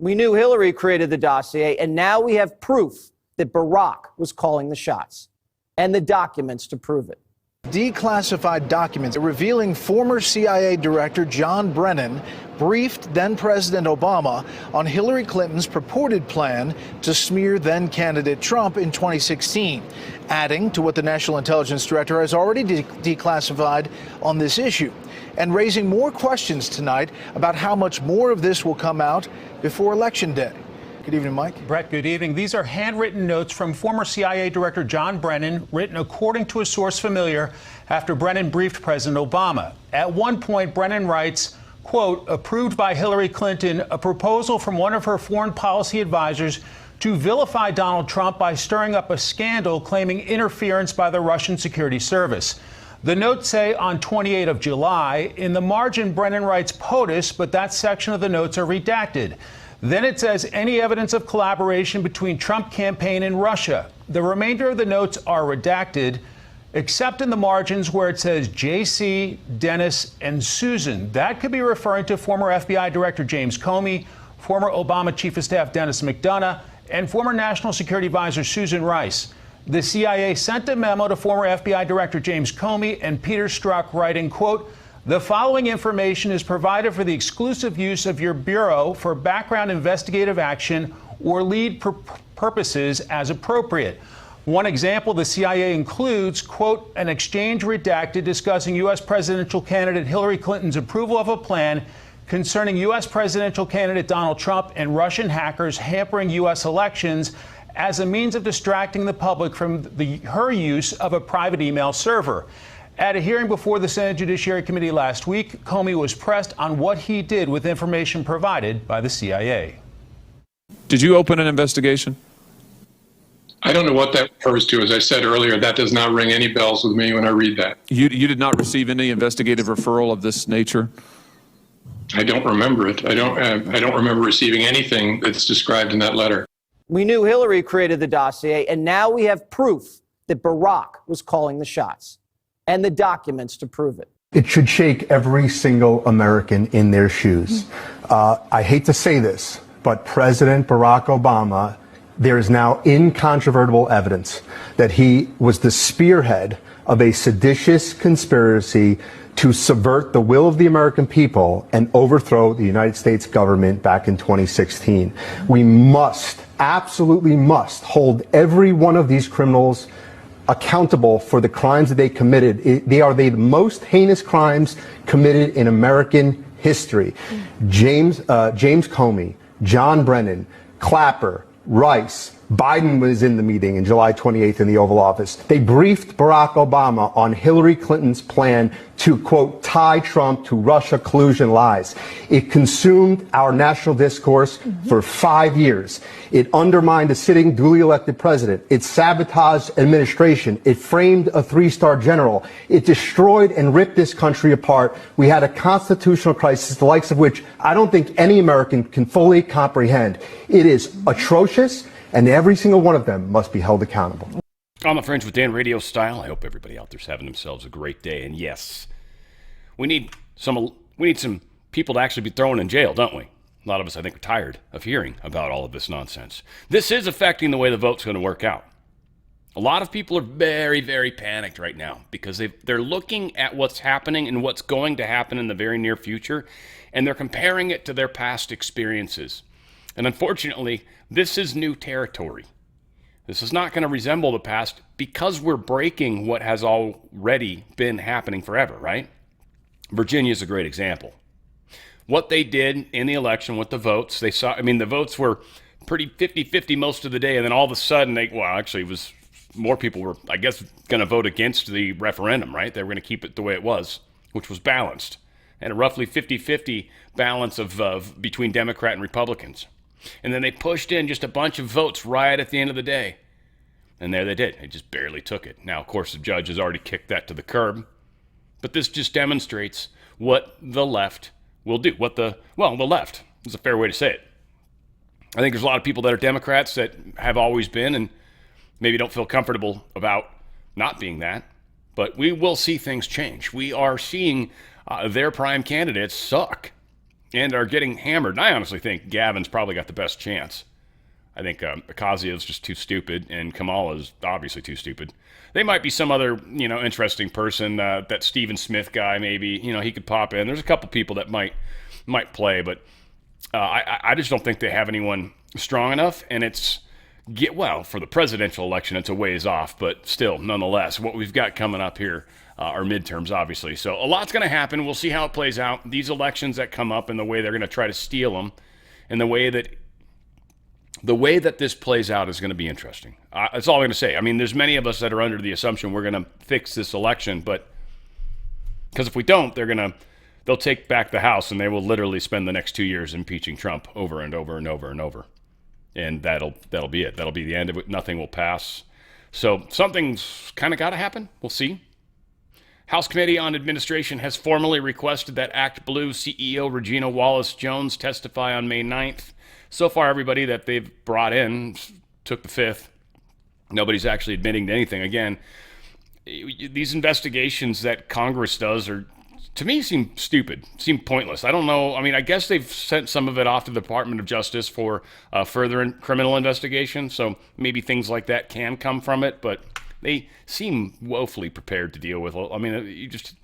We knew Hillary created the dossier, and now we have proof that Barack was calling the shots and the documents to prove it. Declassified documents revealing former CIA Director John Brennan briefed then-President Obama on Hillary Clinton's purported plan to smear then-candidate Trump in 2016, adding to what the National Intelligence Director has already declassified on this issue, and raising more questions tonight about how much more of this will come out before Election Day. Good evening, Mike. Brett, good evening. These are handwritten notes from former CIA Director John Brennan, written according to a source familiar after Brennan briefed President Obama. At one point, Brennan writes, quote, approved by Hillary Clinton, a proposal from one of her foreign policy advisors to vilify Donald Trump by stirring up a scandal claiming interference by the Russian security service. The notes say on 28 of July, in the margin, Brennan writes POTUS, but that section of the notes are redacted. Then it says any evidence of collaboration between Trump campaign and Russia. The remainder of the notes are redacted, except in the margins where it says JC, Dennis, and Susan. That could be referring to former FBI Director James Comey, former Obama Chief of Staff Dennis McDonough, and former National Security Advisor Susan Rice. The CIA sent a memo to former FBI Director James Comey and Peter Strzok writing, quote, the following information is provided for the exclusive use of your Bureau for background investigative action or lead purposes as appropriate. One example the CIA includes, quote, an exchange redacted discussing U.S. presidential candidate Hillary Clinton's approval of a plan concerning U.S. presidential candidate Donald Trump and Russian hackers hampering U.S. elections as a means of distracting the public from her use of a private email server. At a hearing before the Senate Judiciary Committee last week, Comey was pressed on what he did with information provided by the CIA. Did you open an investigation? I don't know what that refers to. As I said earlier, that does not ring any bells with me when I read that. You did not receive any investigative referral of this nature? I don't remember it. I don't remember receiving anything that's described in that letter. We knew Hillary created the dossier, and now we have proof that Barack was calling the shots and the documents to prove it. It should shake every single American in their shoes. I hate to say this, but President Barack Obama, there is now incontrovertible evidence that he was the spearhead of a seditious conspiracy to subvert the will of the American people and overthrow the United States government back in 2016. We must, absolutely must, hold every one of these criminals accountable for the crimes that they committed. They are the most heinous crimes committed in American history. James Comey, John Brennan, Clapper, Rice, Biden was in the meeting in July 28th in the Oval Office. They briefed Barack Obama on Hillary Clinton's plan to, quote, tie Trump to Russia collusion lies. It consumed our national discourse for 5 years. It undermined a sitting duly elected president. It sabotaged administration. It framed a three-star general. It destroyed and ripped this country apart. We had a constitutional crisis, the likes of which I don't think any American can fully comprehend. It is atrocious, and every single one of them must be held accountable. On the Fringe with Dan, RadioStyle. I hope everybody out there's having themselves a great day. And yes, we need some people to actually be thrown in jail, don't we? A lot of us, I think, are tired of hearing about all of this nonsense. This is affecting the way the vote's going to work out. A lot of people are very, very panicked right now because they're looking at what's happening and what's going to happen in the very near future, and they're comparing it to their past experiences. And unfortunately, this is new territory. This is not going to resemble the past because we're breaking what has already been happening forever, right? Virginia is a great example. What they did in the election with the votes, they saw, the votes were pretty 50-50 most of the day, and then all of a sudden, it was more people were, I guess, going to vote against the referendum, right? They were going to keep it the way it was, which was balanced, and a roughly 50-50 balance of between Democrat and Republicans. And then they pushed in just a bunch of votes right at the end of the day. And there they did. They just barely took it. Now, of course, the judge has already kicked that to the curb. But this just demonstrates what the left will do. The left is a fair way to say it. I think there's a lot of people that are Democrats that have always been and maybe don't feel comfortable about not being that. But we will see things change. We are seeing their prime candidates suck. and are getting hammered. And I honestly think Gavin's probably got the best chance. I think Ocasio-Cortez just too stupid, and Kamala is obviously too stupid. They might be some other, interesting person. That Stephen Smith guy, maybe, he could pop in. There's a couple people that might play, but I just don't think they have anyone strong enough. And for the presidential election, it's a ways off, but still, nonetheless, what we've got coming up here are midterms, obviously. So a lot's going to happen. We'll see how it plays out. These elections that come up and the way they're going to try to steal them, and the way that this plays out is going to be interesting. That's all I'm going to say. I mean, there's many of us that are under the assumption we're going to fix this election, but because if we don't, they'll take back the House, and they will literally spend the next 2 years impeaching Trump over and over and over and over. And that'll be it. That'll be the end of it. Nothing will pass. So something's kind of got to happen. We'll see. House Committee on Administration has formally requested that Act Blue CEO Regina Wallace-Jones testify on May 9th. So far, everybody that they've brought in took the fifth. Nobody's actually admitting to anything. Again, these investigations that Congress does to me, seem stupid, seem pointless. I don't know. I mean, I guess they've sent some of it off to the Department of Justice for further criminal investigation, so maybe things like that can come from it, but they seem woefully prepared to deal with it. I mean, you just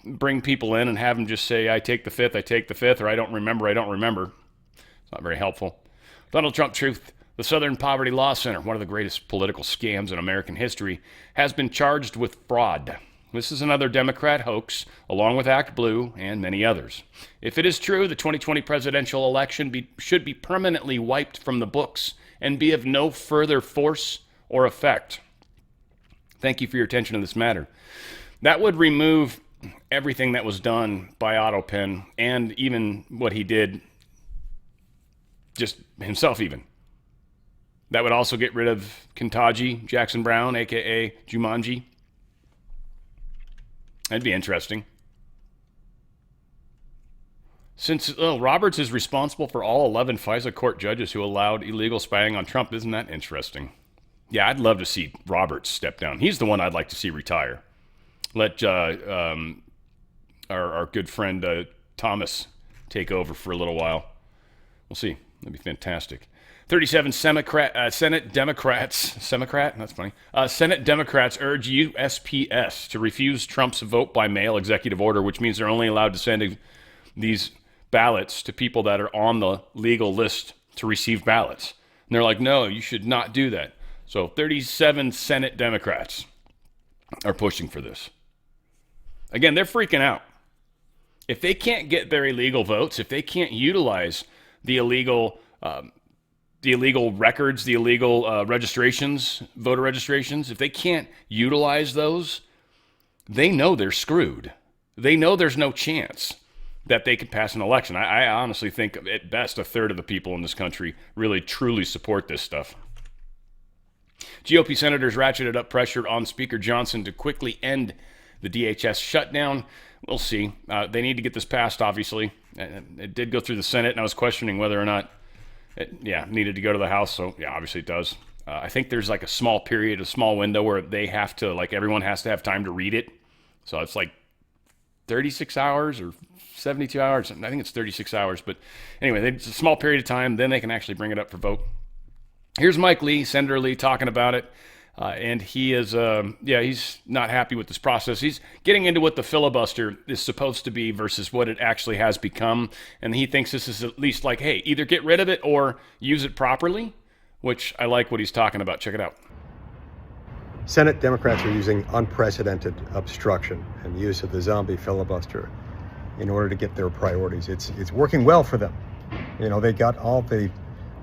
bring people in and have them just say, I take the fifth, or I don't remember. It's not very helpful. Donald Trump Truth. The Southern Poverty Law Center, one of the greatest political scams in American history, has been charged with fraud. This is another Democrat hoax, along with Act Blue and many others. If it is true, the 2020 presidential election should be permanently wiped from the books and be of no further force or effect. Thank you for your attention to this matter. That would remove everything that was done by Otto Penn, and even what he did just himself even. That would also get rid of Kentanji Jackson Brown, a.k.a. Jumanji. That'd be interesting. Since Roberts is responsible for all 11 FISA court judges who allowed illegal spying on Trump, isn't that interesting? Yeah, I'd love to see Roberts step down. He's the one I'd like to see retire. Let our good friend Thomas take over for a little while. We'll see. That'd be fantastic. 37 Senate Democrats, that's funny. Senate Democrats urge USPS to refuse Trump's vote by mail executive order, which means they're only allowed to send these ballots to people that are on the legal list to receive ballots. And they're like, no, you should not do that. So 37 Senate Democrats are pushing for this. Again, they're freaking out. If they can't get their illegal votes, if they can't utilize the illegal records, the illegal registrations, voter registrations, if they can't utilize those, they know they're screwed. They know there's no chance that they could pass an election. I honestly think at best a third of the people in this country really truly support this stuff. GOP senators ratcheted up pressure on Speaker Johnson to quickly end the DHS shutdown. We'll see. They need to get this passed, obviously. It did go through the Senate, and I was questioning whether or not it needed to go to the House. So, yeah, obviously it does. I think there's like a small window where they have to, everyone has to have time to read it. So it's like 36 hours or 72 hours. I think it's 36 hours. But anyway, it's a small period of time. Then they can actually bring it up for vote. Here's Mike Lee, Senator Lee, talking about it. And he is, he's not happy with this process. He's getting into what the filibuster is supposed to be versus what it actually has become. And he thinks this is at least like, hey, either get rid of it or use it properly, which I like what he's talking about. Check it out. Senate Democrats are using unprecedented obstruction and the use of the zombie filibuster in order to get their priorities. It's working well for them. You know, they got all the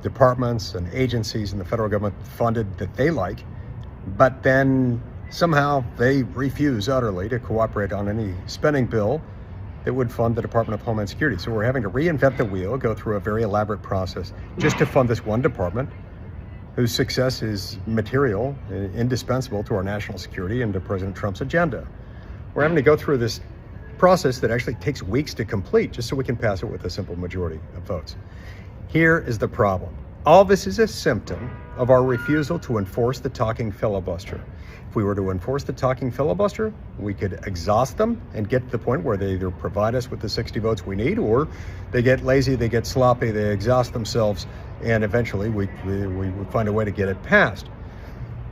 departments and agencies in the federal government funded that they like, but then somehow they refuse utterly to cooperate on any spending bill that would fund the Department of Homeland Security. So we're having to reinvent the wheel, go through a very elaborate process just to fund this one department whose success is material, indispensable to our national security and to President Trump's agenda. We're having to go through this process that actually takes weeks to complete just so we can pass it with a simple majority of votes. Here is the problem. All this is a symptom of our refusal to enforce the talking filibuster. If we were to enforce the talking filibuster, we could exhaust them and get to the point where they either provide us with the 60 votes we need, or they get lazy, they get sloppy, they exhaust themselves, and eventually we would find a way to get it passed.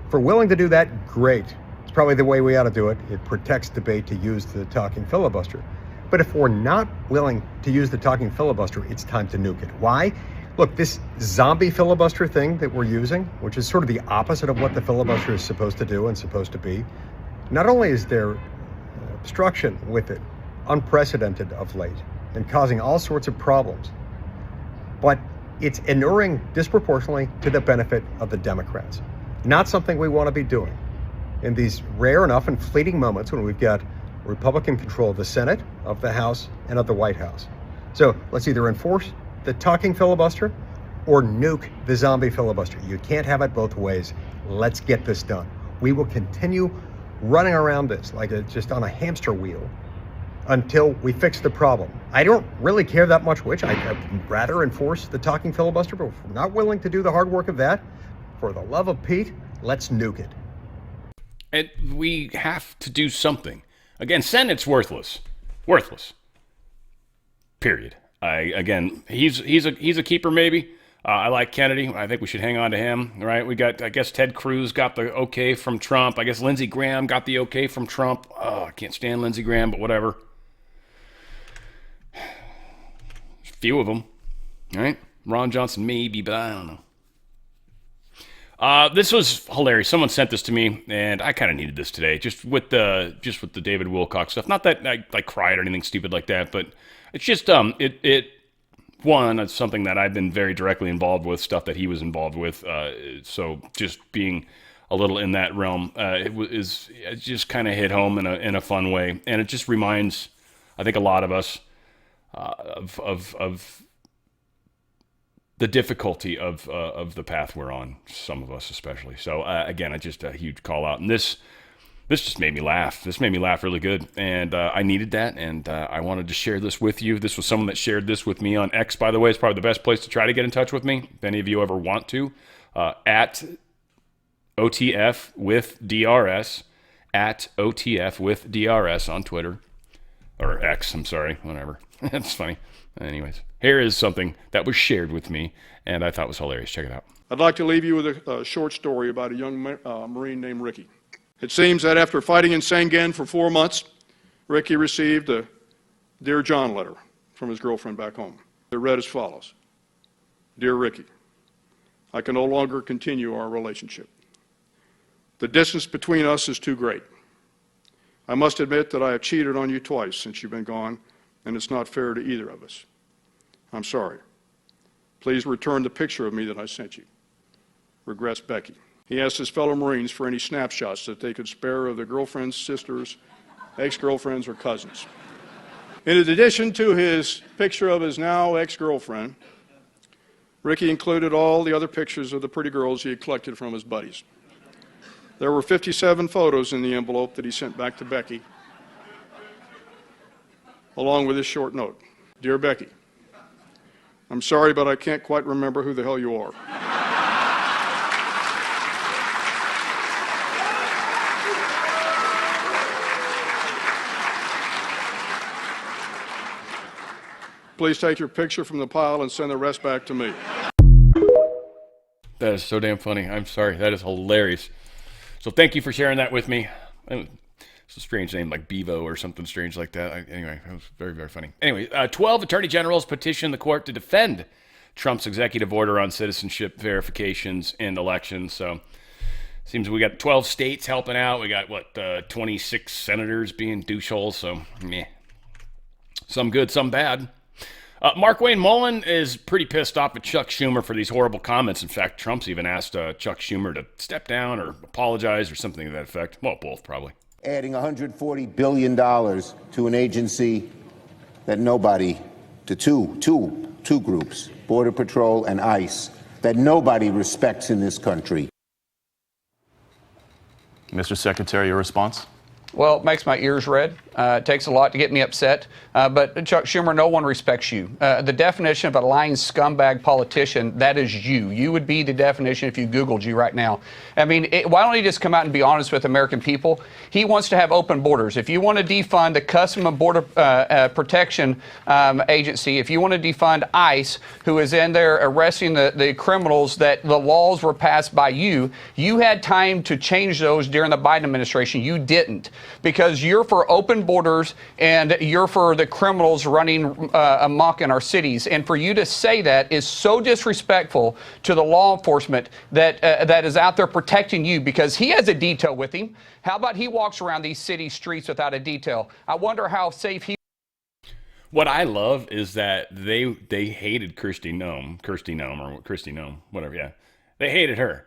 If we're willing to do that, great. It's probably the way we ought to do it. It protects debate to use the talking filibuster. But if we're not willing to use the talking filibuster, it's time to nuke it. Why? Look, this zombie filibuster thing that we're using, which is sort of the opposite of what the filibuster is supposed to do and supposed to be, not only is there obstruction with it, unprecedented of late, and causing all sorts of problems, but it's inuring disproportionately to the benefit of the Democrats. Not something we want to be doing in these rare enough and fleeting moments when we've got Republican control of the Senate, of the House, and of the White House. So let's either enforce the talking filibuster or nuke the zombie filibuster. You can't have it both ways. Let's get this done. We will continue running around this like just on a hamster wheel until we fix the problem. I don't really care that much which. I'd rather enforce the talking filibuster, but if we're not willing to do the hard work of that, for the love of Pete, let's nuke it. And we have to do something. Again, Senate's worthless. Worthless. Period. He's a keeper maybe. I like Kennedy. I think we should hang on to him, right? We got, I guess Ted Cruz got the okay from Trump. I guess Lindsey Graham got the okay from Trump. Oh, I can't stand Lindsey Graham, but whatever. There's a few of them, right? Ron Johnson maybe, but I don't know. This was hilarious. Someone sent this to me, and I kind of needed this today, just with the David Wilcox stuff. Not that I cried or anything stupid like that, but it's just it's something that I've been very directly involved with, stuff that he was involved with. So just being a little in that realm, it just kind of hit home in a fun way, and it just reminds, I think, a lot of us of the difficulty of the path we're on, some of us especially. So again, just a huge call out. And this just made me laugh. This made me laugh really good. And I needed that, and I wanted to share this with you. This was someone that shared this with me on X, by the way. It's probably the best place to try to get in touch with me, if any of you ever want to. At OTF with DRS, at OTF with DRS on Twitter. Or X, I'm sorry, whatever. That's funny. Anyways, here is something that was shared with me, and I thought was hilarious. Check it out. I'd like to leave you with a short story about a young Marine named Ricky. It seems that after fighting in Sangen for 4 months, Ricky received a Dear John letter from his girlfriend back home. It read as follows: Dear Ricky, I can no longer continue our relationship. The distance between us is too great. I must admit that I have cheated on you twice since you've been gone, and it's not fair to either of us. I'm sorry. Please return the picture of me that I sent you. Regrets, Becky. He asked his fellow Marines for any snapshots that they could spare of their girlfriends, sisters, ex-girlfriends, or cousins. In addition to his picture of his now ex-girlfriend, Ricky included all the other pictures of the pretty girls he had collected from his buddies. There were 57 photos in the envelope that he sent back to Becky, along with this short note. Dear Becky, I'm sorry, but I can't quite remember who the hell you are. Please take your picture from the pile and send the rest back to me. That is so damn funny. I'm sorry. That is hilarious. So thank you for sharing that with me. It's a strange name like Bevo or something strange like that. Anyway, it was very, very funny. Anyway, 12 attorney generals petitioned the court to defend Trump's executive order on citizenship verifications in elections. So seems we got 12 states helping out. We got, 26 senators being doucheholes. So, meh. Some good, some bad. Mark Wayne Mullen is pretty pissed off at Chuck Schumer for these horrible comments. In fact, Trump's even asked Chuck Schumer to step down or apologize or something to that effect. Well, both probably. Adding $140 billion to an agency that nobody, to two groups, Border Patrol and ICE, that nobody respects in this country. Mr. Secretary, your response? Well, it makes my ears red. It takes a lot to get me upset. But Chuck Schumer, no one respects you. The definition of a lying scumbag politician, that is you. You would be the definition if you Googled you right now. I mean, why don't you just come out and be honest with American people? He wants to have open borders. If you want to defund the Customs and Border Protection Agency, if you want to defund ICE, who is in there arresting the criminals that the laws were passed by you, you had time to change those during the Biden administration. You didn't, because you're for open borders and you're for the criminals running amok in our cities. And for you to say that is so disrespectful to the law enforcement that is out there protecting you, because he has a detail with him. How about he walks around these city streets without a detail? I wonder how safe he. What I love is that they hated Kristi Noem, whatever. Yeah, they hated her,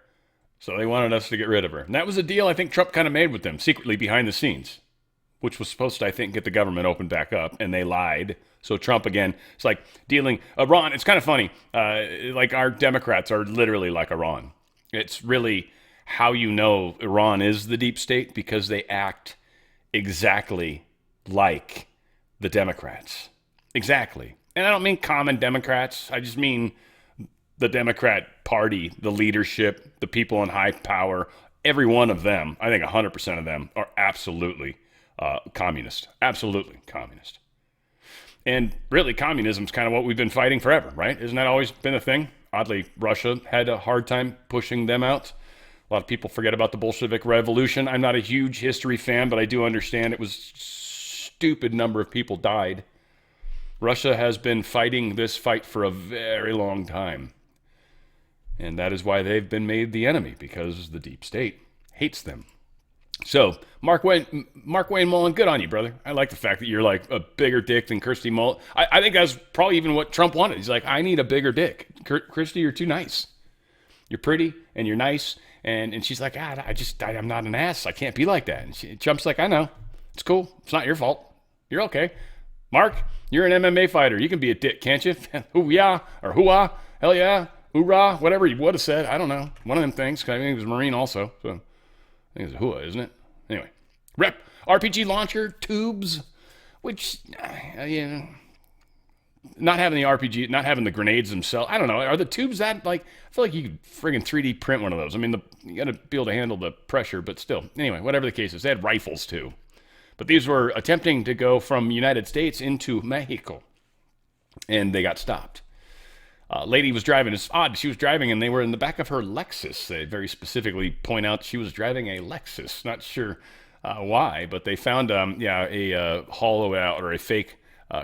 so they wanted us to get rid of her. And that was a deal I think Trump kind of made with them secretly behind the scenes, which was supposed to, I think, get the government opened back up, and they lied. So Trump, again, it's like dealing Iran. It's kind of funny. Like our Democrats are literally like Iran. It's really how you know Iran is the deep state, because they act exactly like the Democrats. Exactly. And I don't mean common Democrats. I just mean the Democrat Party, the leadership, the people in high power. Every one of them, I think 100% of them, are absolutely communist. Absolutely communist. And really, communism is kind of what we've been fighting forever, right? Isn't that always been a thing? Oddly, Russia had a hard time pushing them out. A lot of people forget about the Bolshevik Revolution. I'm not a huge history fan, but I do understand it was stupid number of people died. Russia has been fighting this fight for a very long time. And that is why they've been made the enemy, because the deep state hates them. So, Mark Wayne Mullen, good on you, brother. I like the fact that you're like a bigger dick than Kristi Mullen. I think that's probably even what Trump wanted. He's like, I need a bigger dick. Kristi, you're too nice. You're pretty and you're nice. And she's like, I'm not an ass. I can't be like that. And Trump's like, I know. It's cool. It's not your fault. You're okay. Mark, you're an MMA fighter. You can be a dick, can't you? Hoo-yah or hoo-ah. Hell yeah. Hoorah. Whatever he would have said. I don't know. One of them things. I think he was a Marine also. So I think it's a hoo-ah, isn't it? Anyway. Rep. RPG launcher tubes, which, not having the RPG, not having the grenades themselves. I don't know. Are the tubes that, like, I feel like you could friggin' 3D print one of those. I mean, you got to be able to handle the pressure, but still. Anyway, whatever the case is, they had rifles too. But these were attempting to go from United States into Mexico, and they got stopped. Lady was driving. It's odd. She was driving, and they were in the back of her Lexus. They very specifically point out she was driving a Lexus. Not sure why, but they found a hollow out or a fake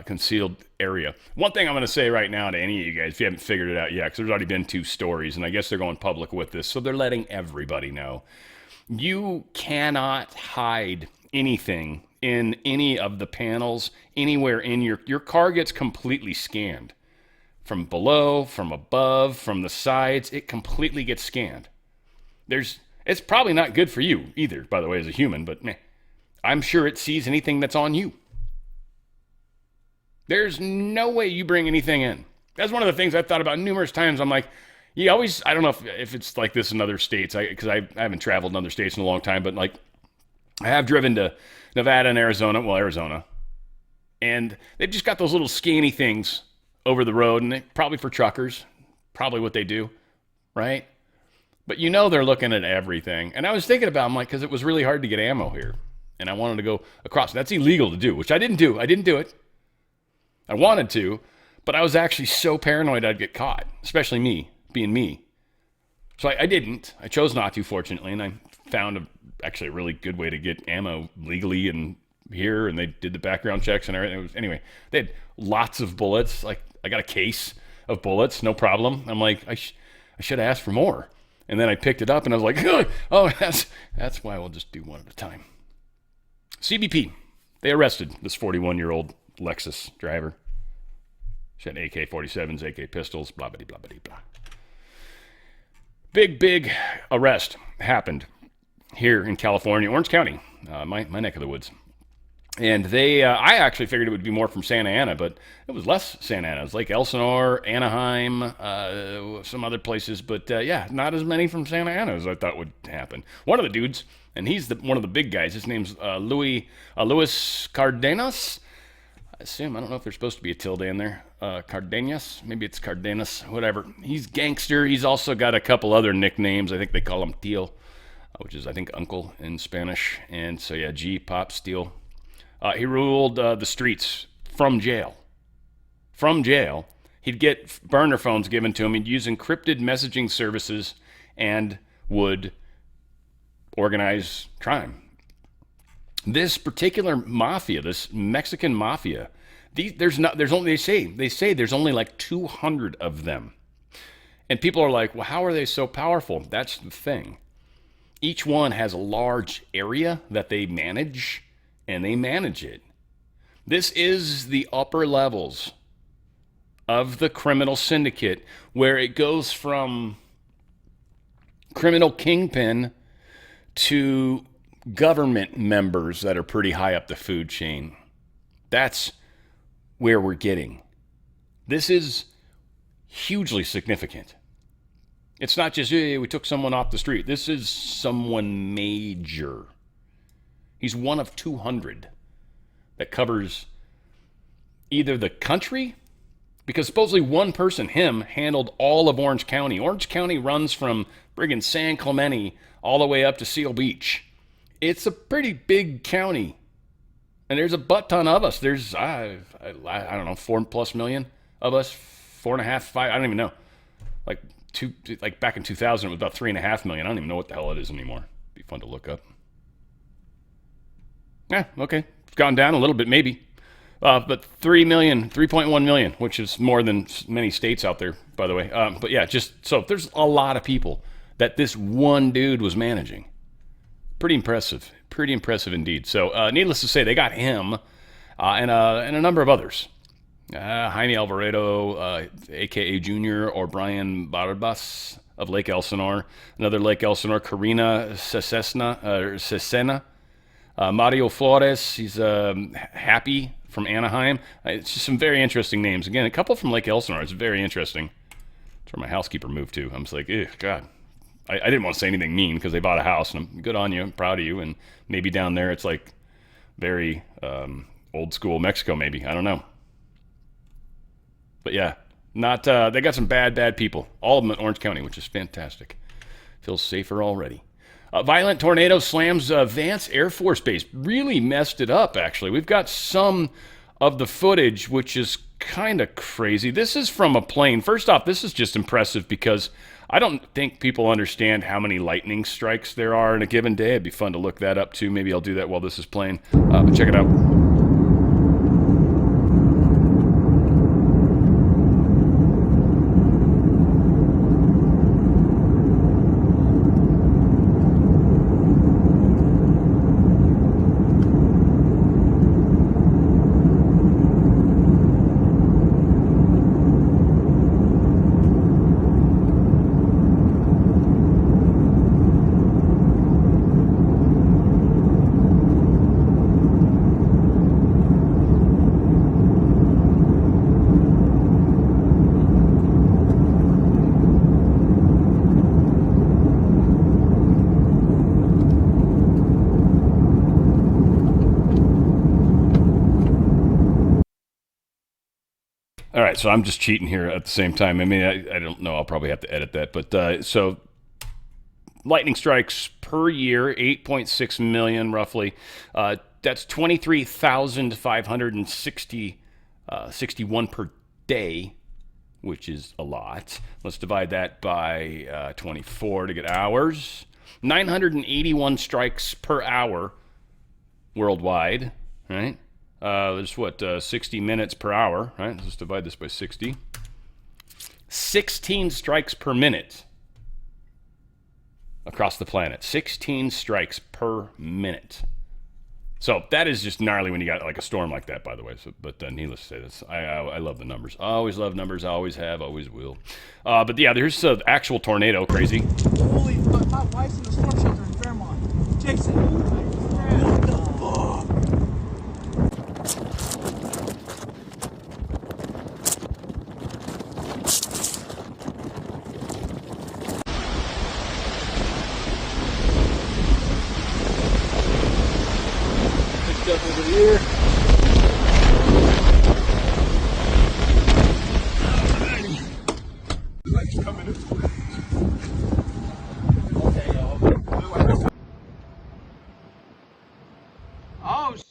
concealed area. One thing I'm going to say right now to any of you guys, if you haven't figured it out yet, because there's already been 2 stories, and I guess they're going public with this, so they're letting everybody know. You cannot hide anything in any of the panels, anywhere in your car gets completely scanned. From below, from above, from the sides, it completely gets scanned. It's probably not good for you either, by the way, as a human, but I'm sure it sees anything that's on you. There's no way you bring anything in. That's one of the things I've thought about numerous times. I'm like, I don't know if it's like this in other states, because I haven't traveled in other states in a long time, but like, I have driven to Nevada and Arizona, and they've just got those little scanny things over the road, and probably for truckers, probably what they do, right? But they're looking at everything. And I was thinking about, I'm like, because it was really hard to get ammo here, and I wanted to go across. That's illegal to do, which I didn't do. I didn't do it. I wanted to, but I was actually so paranoid I'd get caught, especially me, being me. So I didn't. I chose not to, fortunately, and I found actually a really good way to get ammo legally and here, and they did the background checks and everything. Anyway, they had lots of bullets. Like, I got a case of bullets, no problem. I'm like, I should have asked for more. And then I picked it up, and I was like, oh, that's why we'll just do one at a time. CBP, they arrested this 41-year-old Lexus driver. She had AK-47s, AK pistols, blah, blah, blah, blah, blah. Big arrest happened here in California, Orange County, my neck of the woods. And they, I actually figured it would be more from Santa Ana, but it was less Santa Ana. It was like Elsinore, Anaheim, some other places. But yeah, not as many from Santa Ana as I thought would happen. One of the dudes, and he's one of the big guys, his name's Luis Cardenas. I assume, I don't know if there's supposed to be a tilde in there. Cardenas, maybe it's Cardenas, whatever. He's gangster. He's also got a couple other nicknames. I think they call him Tío, which is, I think, uncle in Spanish. And so, yeah, G, Pop, Steel. He ruled the streets from jail. From jail. He'd get burner phones given to him. He'd use encrypted messaging services and would organize crime. This particular mafia, this Mexican mafia, they say there's only like 200 of them. And people are like, well, how are they so powerful? That's the thing. Each one has a large area that they manage, and they manage it. This is the upper levels of the criminal syndicate, where it goes from criminal kingpin to government members that are pretty high up the food chain. That's where we're getting. This is hugely significant. It's not just, hey, we took someone off the street. This is someone major. He's one of 200 that covers either the country, because supposedly one person, him, handled all of Orange County. Orange County runs from friggin' San Clemente all the way up to Seal Beach. It's a pretty big county. And there's a butt ton of us. There's, I don't know, 4+ million of us, 4.5, 5, I don't even know. Like back in 2000, it was about 3.5 million. I don't even know what the hell it is anymore. Be fun to look up. Yeah, okay. It's gone down a little bit, maybe. But 3.1 million, which is more than many states out there, by the way. But yeah, just so there's a lot of people that this one dude was managing. Pretty impressive. Pretty impressive indeed. So needless to say, they got him and a number of others. Jaime Alvarado, a.k.a. Junior, or Brian Barbas of Lake Elsinore. Another Lake Elsinore, Karina Cesena. Mario Flores, he's Happy from Anaheim. It's just some very interesting names. Again, a couple from Lake Elsinore. It's very interesting. That's where my housekeeper moved to. I'm just like, ew, God. I didn't want to say anything mean because they bought a house, and I'm good on you. I'm proud of you. And maybe down there it's like very old school Mexico, maybe. I don't know. But yeah, they got some bad people. All of them in Orange County, which is fantastic. Feels safer already. Violent tornado slams Vance Air Force Base. Really messed it up, actually. We've got some of the footage, which is kind of crazy. This is from a plane. First off, this is just impressive because I don't think people understand how many lightning strikes there are in a given day. It'd be fun to look that up, too. Maybe I'll do that while this is playing. But check it out. All right, so I'm just cheating here at the same time. I mean, I don't know. I'll probably have to edit that. But so lightning strikes per year, 8.6 million roughly. That's 23,561 per day, which is a lot. Let's divide that by 24 to get hours. 981 strikes per hour worldwide, right? There's 60 minutes per hour, right? Let's divide this by 60. 16 strikes per minute across the planet. 16 strikes per minute. So that is just gnarly when you got like a storm like that, by the way. So, but needless to say, this I love the numbers. I always love numbers. I always have, always will. But yeah, there's an actual tornado. Crazy. Holy fuck! My wife's in the storm shelter in Fairmont. Jason, what the fuck? Over here. Oh, shit.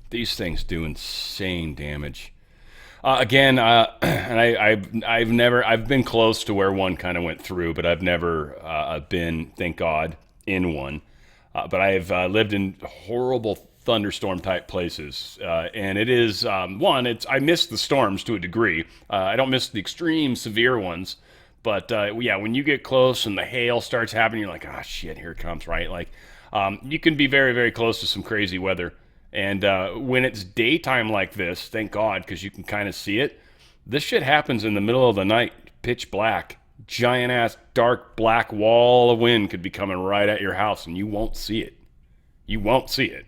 These things do insane damage. And I've been close to where one kind of went through, but I've never been, thank God, in one. But I've lived in horrible thunderstorm type places, and it is I miss the storms to a degree. I don't miss the extreme severe ones, but yeah, when you get close and the hail starts happening, you're like, ah, shit, here it comes, right? Like, you can be very, very close to some crazy weather. And when it's daytime like this, thank God, because you can kind of see it. This shit happens in the middle of the night, pitch black, giant ass dark black wall of wind could be coming right at your house, and you won't see it. You won't see it.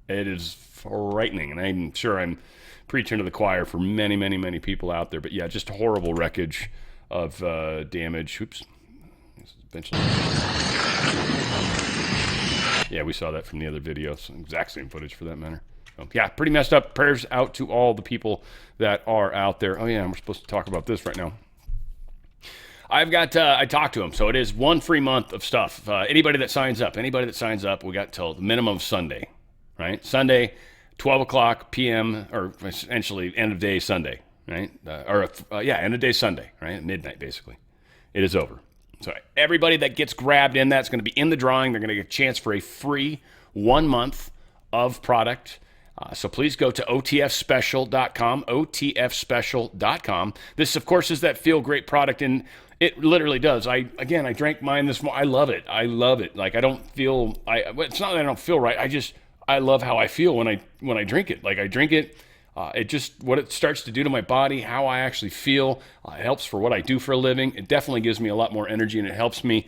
It is frightening, and I'm sure I'm preaching to the choir for many, many, many people out there. But yeah, just horrible wreckage of damage. Oops. Eventually. Yeah, we saw that from the other video. So exact same footage for that matter. So, yeah, pretty messed up. Prayers out to all the people that are out there. Oh, yeah, we're supposed to talk about this right now. I've got, I talked to him. So it is one free month of stuff. Anybody that signs up, we got till the minimum of Sunday, right? Sunday, 12 o'clock p.m., or essentially end of day Sunday, right? End of day Sunday, right? At midnight, basically. It is over. So everybody that gets grabbed in that's going to be in the drawing. They're going to get a chance for a free 1 month of product. So please go to otfspecial.com, otfspecial.com. This, of course, is that feel great product, and it literally does. I drank mine this morning. I love it. Like, I don't feel, it's not that I don't feel right. I love how I feel when I drink it. Like, I drink it. It just, what it starts to do to my body, how I actually feel, it helps for what I do for a living. It definitely gives me a lot more energy, and it helps me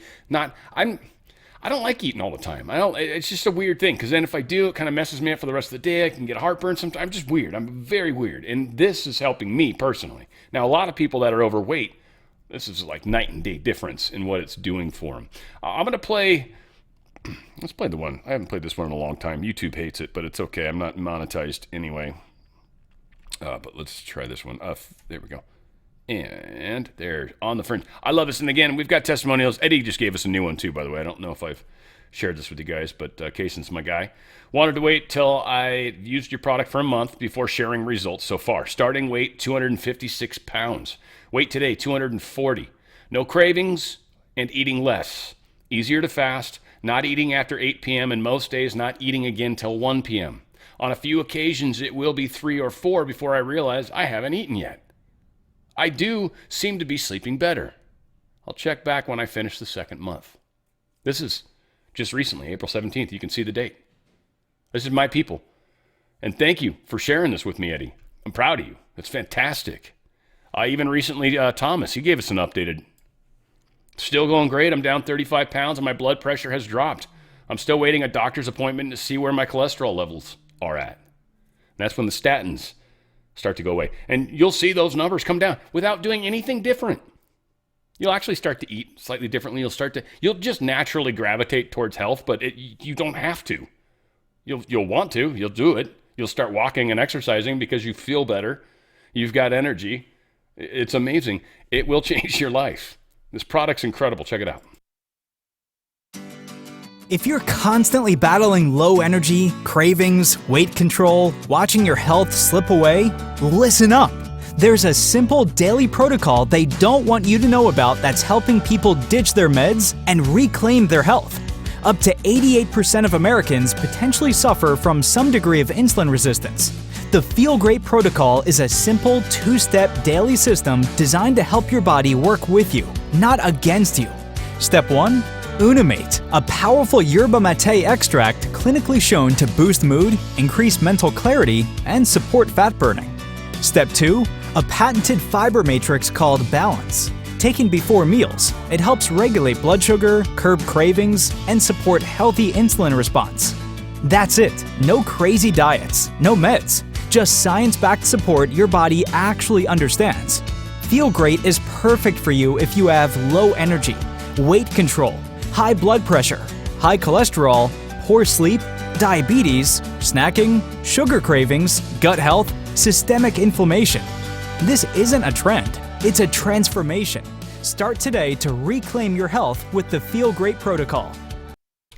I don't like eating all the time. It's just a weird thing, because then if I do, it kind of messes me up for the rest of the day. I can get heartburn sometimes. I'm just weird. I'm very weird. And this is helping me personally. Now, a lot of people that are overweight, this is like night and day difference in what it's doing for them. I'm going to play, let's play the one. I haven't played this one in a long time. YouTube hates it, but it's okay. I'm not monetized anyway. But let's try this one. There we go. And there, on the Fringe. I love this. And again, we've got testimonials. Eddie just gave us a new one too, by the way. I don't know if I've shared this with you guys, but Kaysen's my guy. Wanted to wait till I used your product for a month before sharing results so far. Starting weight, 256 pounds. Weight today, 240. No cravings and eating less. Easier to fast, not eating after 8 p.m., and most days not eating again till 1 p.m. On a few occasions, it will be 3 or 4 before I realize I haven't eaten yet. I do seem to be sleeping better. I'll check back when I finish the second month. This is just recently, April 17th. You can see the date. This is my people. And thank you for sharing this with me, Eddie. I'm proud of you. It's fantastic. Even recently, Thomas, he gave us an updated. Still going great. I'm down 35 pounds and my blood pressure has dropped. I'm still waiting a doctor's appointment to see where my cholesterol levels are at. And that's when the statins start to go away. And you'll see those numbers come down without doing anything different. You'll actually start to eat slightly differently. You'll just naturally gravitate towards health, but you don't have to. You'll want to. You'll do it. You'll start walking and exercising because you feel better. You've got energy. It's amazing. It will change your life. This product's incredible. Check it out. If you're constantly battling low energy, cravings, weight control, watching your health slip away, listen up. There's a simple daily protocol they don't want you to know about that's helping people ditch their meds and reclaim their health. Up to 88% of Americans potentially suffer from some degree of insulin resistance. The Feel Great protocol is a simple 2-step daily system designed to help your body work with you, not against you. Step 1. Unimate, a powerful yerba mate extract clinically shown to boost mood, increase mental clarity, and support fat burning. Step 2. A patented fiber matrix called Balance. Taken before meals, it helps regulate blood sugar, curb cravings, and support healthy insulin response. That's it. No crazy diets, no meds, just science-backed support your body actually understands. Feel Great is perfect for you if you have low energy, weight control, high blood pressure, high cholesterol, poor sleep, diabetes, snacking, sugar cravings, gut health, systemic inflammation. This isn't a trend, it's a transformation. Start today to reclaim your health with the Feel Great protocol.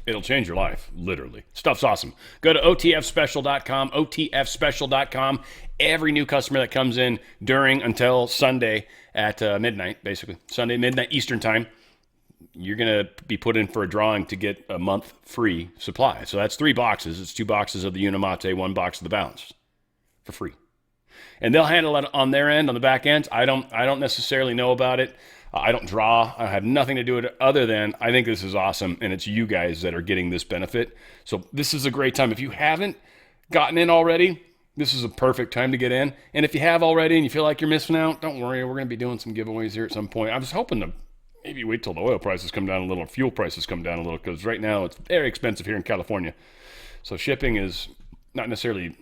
It'll change your life, literally. Stuff's awesome. Go to otfspecial.com, otfspecial.com. Every new customer that comes in until Sunday at midnight, basically, Sunday midnight Eastern time, you're going to be put in for a drawing to get a month free supply. So that's 3 boxes. It's 2 boxes of the Unimate, 1 box of the Balance for free. And they'll handle it on their end, on the back end. I don't necessarily know about it. I don't draw. I have nothing to do with it other than I think this is awesome, and it's you guys that are getting this benefit. So this is a great time. If you haven't gotten in already, this is a perfect time to get in. And if you have already and you feel like you're missing out, don't worry. We're going to be doing some giveaways here at some point. I was hoping to maybe wait till the oil prices come down a little, fuel prices come down a little, because right now it's very expensive here in California. So shipping is not necessarily,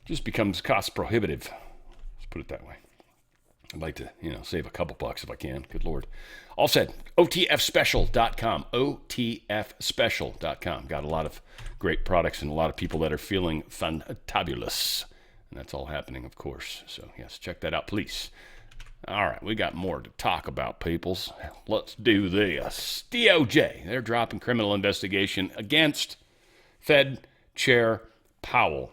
just becomes cost prohibitive. Let's put it that way. I'd like to, save a couple bucks if I can. Good Lord. All said, otfspecial.com, otfspecial.com. Got a lot of great products and a lot of people that are feeling fantabulous. And that's all happening, of course. So, yes, check that out, please. All right, we got more to talk about, peoples. Let's do this. DOJ, they're dropping criminal investigation against Fed Chair Powell.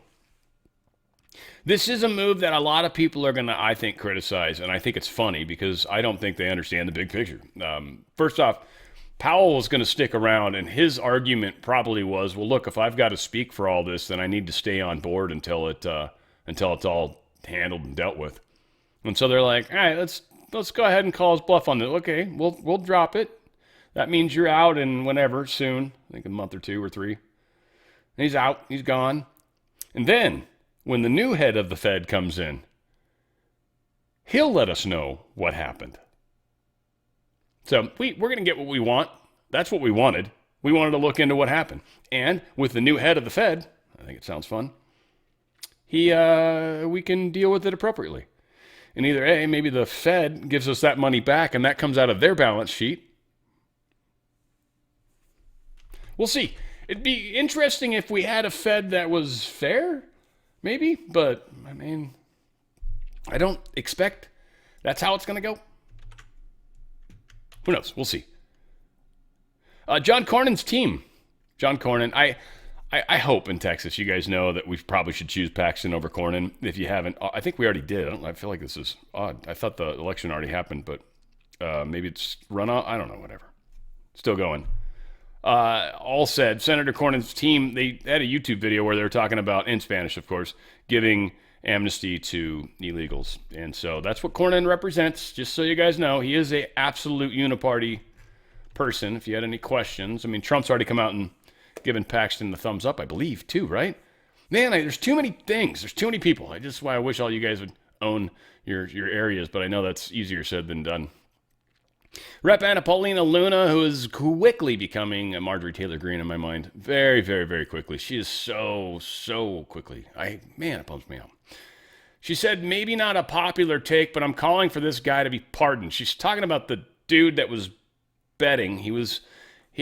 This is a move that a lot of people are going to, I think, criticize, and I think it's funny because I don't think they understand the big picture. First off, Powell was going to stick around, and his argument probably was, well, look, if I've got to speak for all this, then I need to stay on board until it's all handled and dealt with. And so they're like, all right, let's go ahead and call his bluff on this. Okay, we'll drop it. That means you're out in whenever, soon, I think a month or 2 or 3. And he's out, he's gone. And then, when the new head of the Fed comes in, he'll let us know what happened. So we're going to get what we want. That's what we wanted. We wanted to look into what happened. And with the new head of the Fed, I think it sounds fun, we can deal with it appropriately. And either A, maybe the Fed gives us that money back and that comes out of their balance sheet. We'll see. It'd be interesting if we had a Fed that was fair. Maybe, but, I mean, I don't expect that's how it's going to go. Who knows? We'll see. John Cornyn's team. John Cornyn. I hope in Texas you guys know that we probably should choose Paxton over Cornyn. If you haven't, I think we already did. I feel like this is odd. I thought the election already happened, but maybe it's runoff. I don't know, whatever. Still going. All said, Senator Cornyn's team, they had a YouTube video where they were talking about, in Spanish, of course, giving amnesty to illegals. And so that's what Cornyn represents, just so you guys know. He is an absolute uniparty person, if you had any questions. I mean, Trump's already come out and given Paxton the thumbs up, I believe, too, right? Man, there's too many things. There's too many people. I wish all you guys would own your areas, but I know that's easier said than done. Rep. Anna Paulina Luna, who is quickly becoming a Marjorie Taylor Greene in my mind. Very, very, very quickly. She is so quickly. It bums me out. She said, maybe not a popular take, but I'm calling for this guy to be pardoned. She's talking about the dude that was betting. He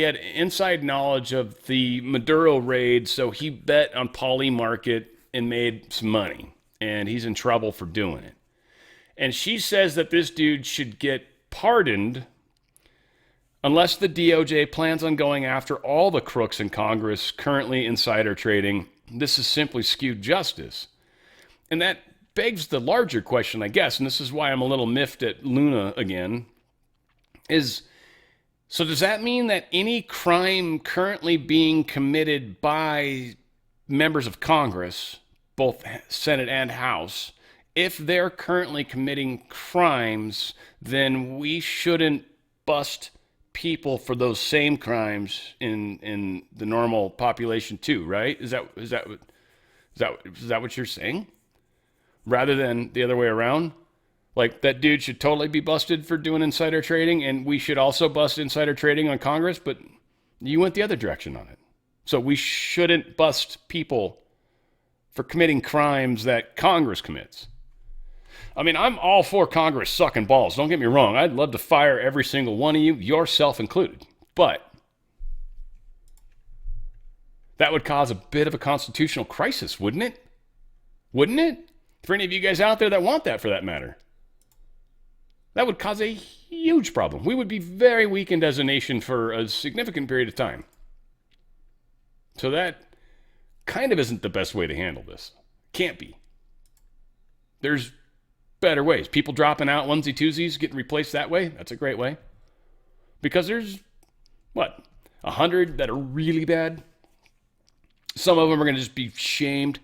had inside knowledge of the Maduro raid, so he bet on Poly Market and made some money. And he's in trouble for doing it. And she says that this dude should get pardoned unless the DOJ plans on going after all the crooks in Congress currently insider trading. This is simply skewed justice. And that begs the larger question, I guess, and this is why I'm a little miffed at Luna again, is, so does that mean that any crime currently being committed by members of Congress, both Senate and House, if they're currently committing crimes, then we shouldn't bust people for those same crimes in the normal population too, right? Is that what you're saying? Rather than the other way around? Like, that dude should totally be busted for doing insider trading, and we should also bust insider trading on Congress, but you went the other direction on it. So we shouldn't bust people for committing crimes that Congress commits. I mean, I'm all for Congress sucking balls. Don't get me wrong. I'd love to fire every single one of you, yourself included. But that would cause a bit of a constitutional crisis, wouldn't it? Wouldn't it? For any of you guys out there that want that, for that matter. That would cause a huge problem. We would be very weakened as a nation for a significant period of time. So that kind of isn't the best way to handle this. Can't be. There's better ways. People dropping out onesie-twosies, getting replaced that way, that's a great way. Because there's, 100 that are really bad? Some of them are going to just be shamed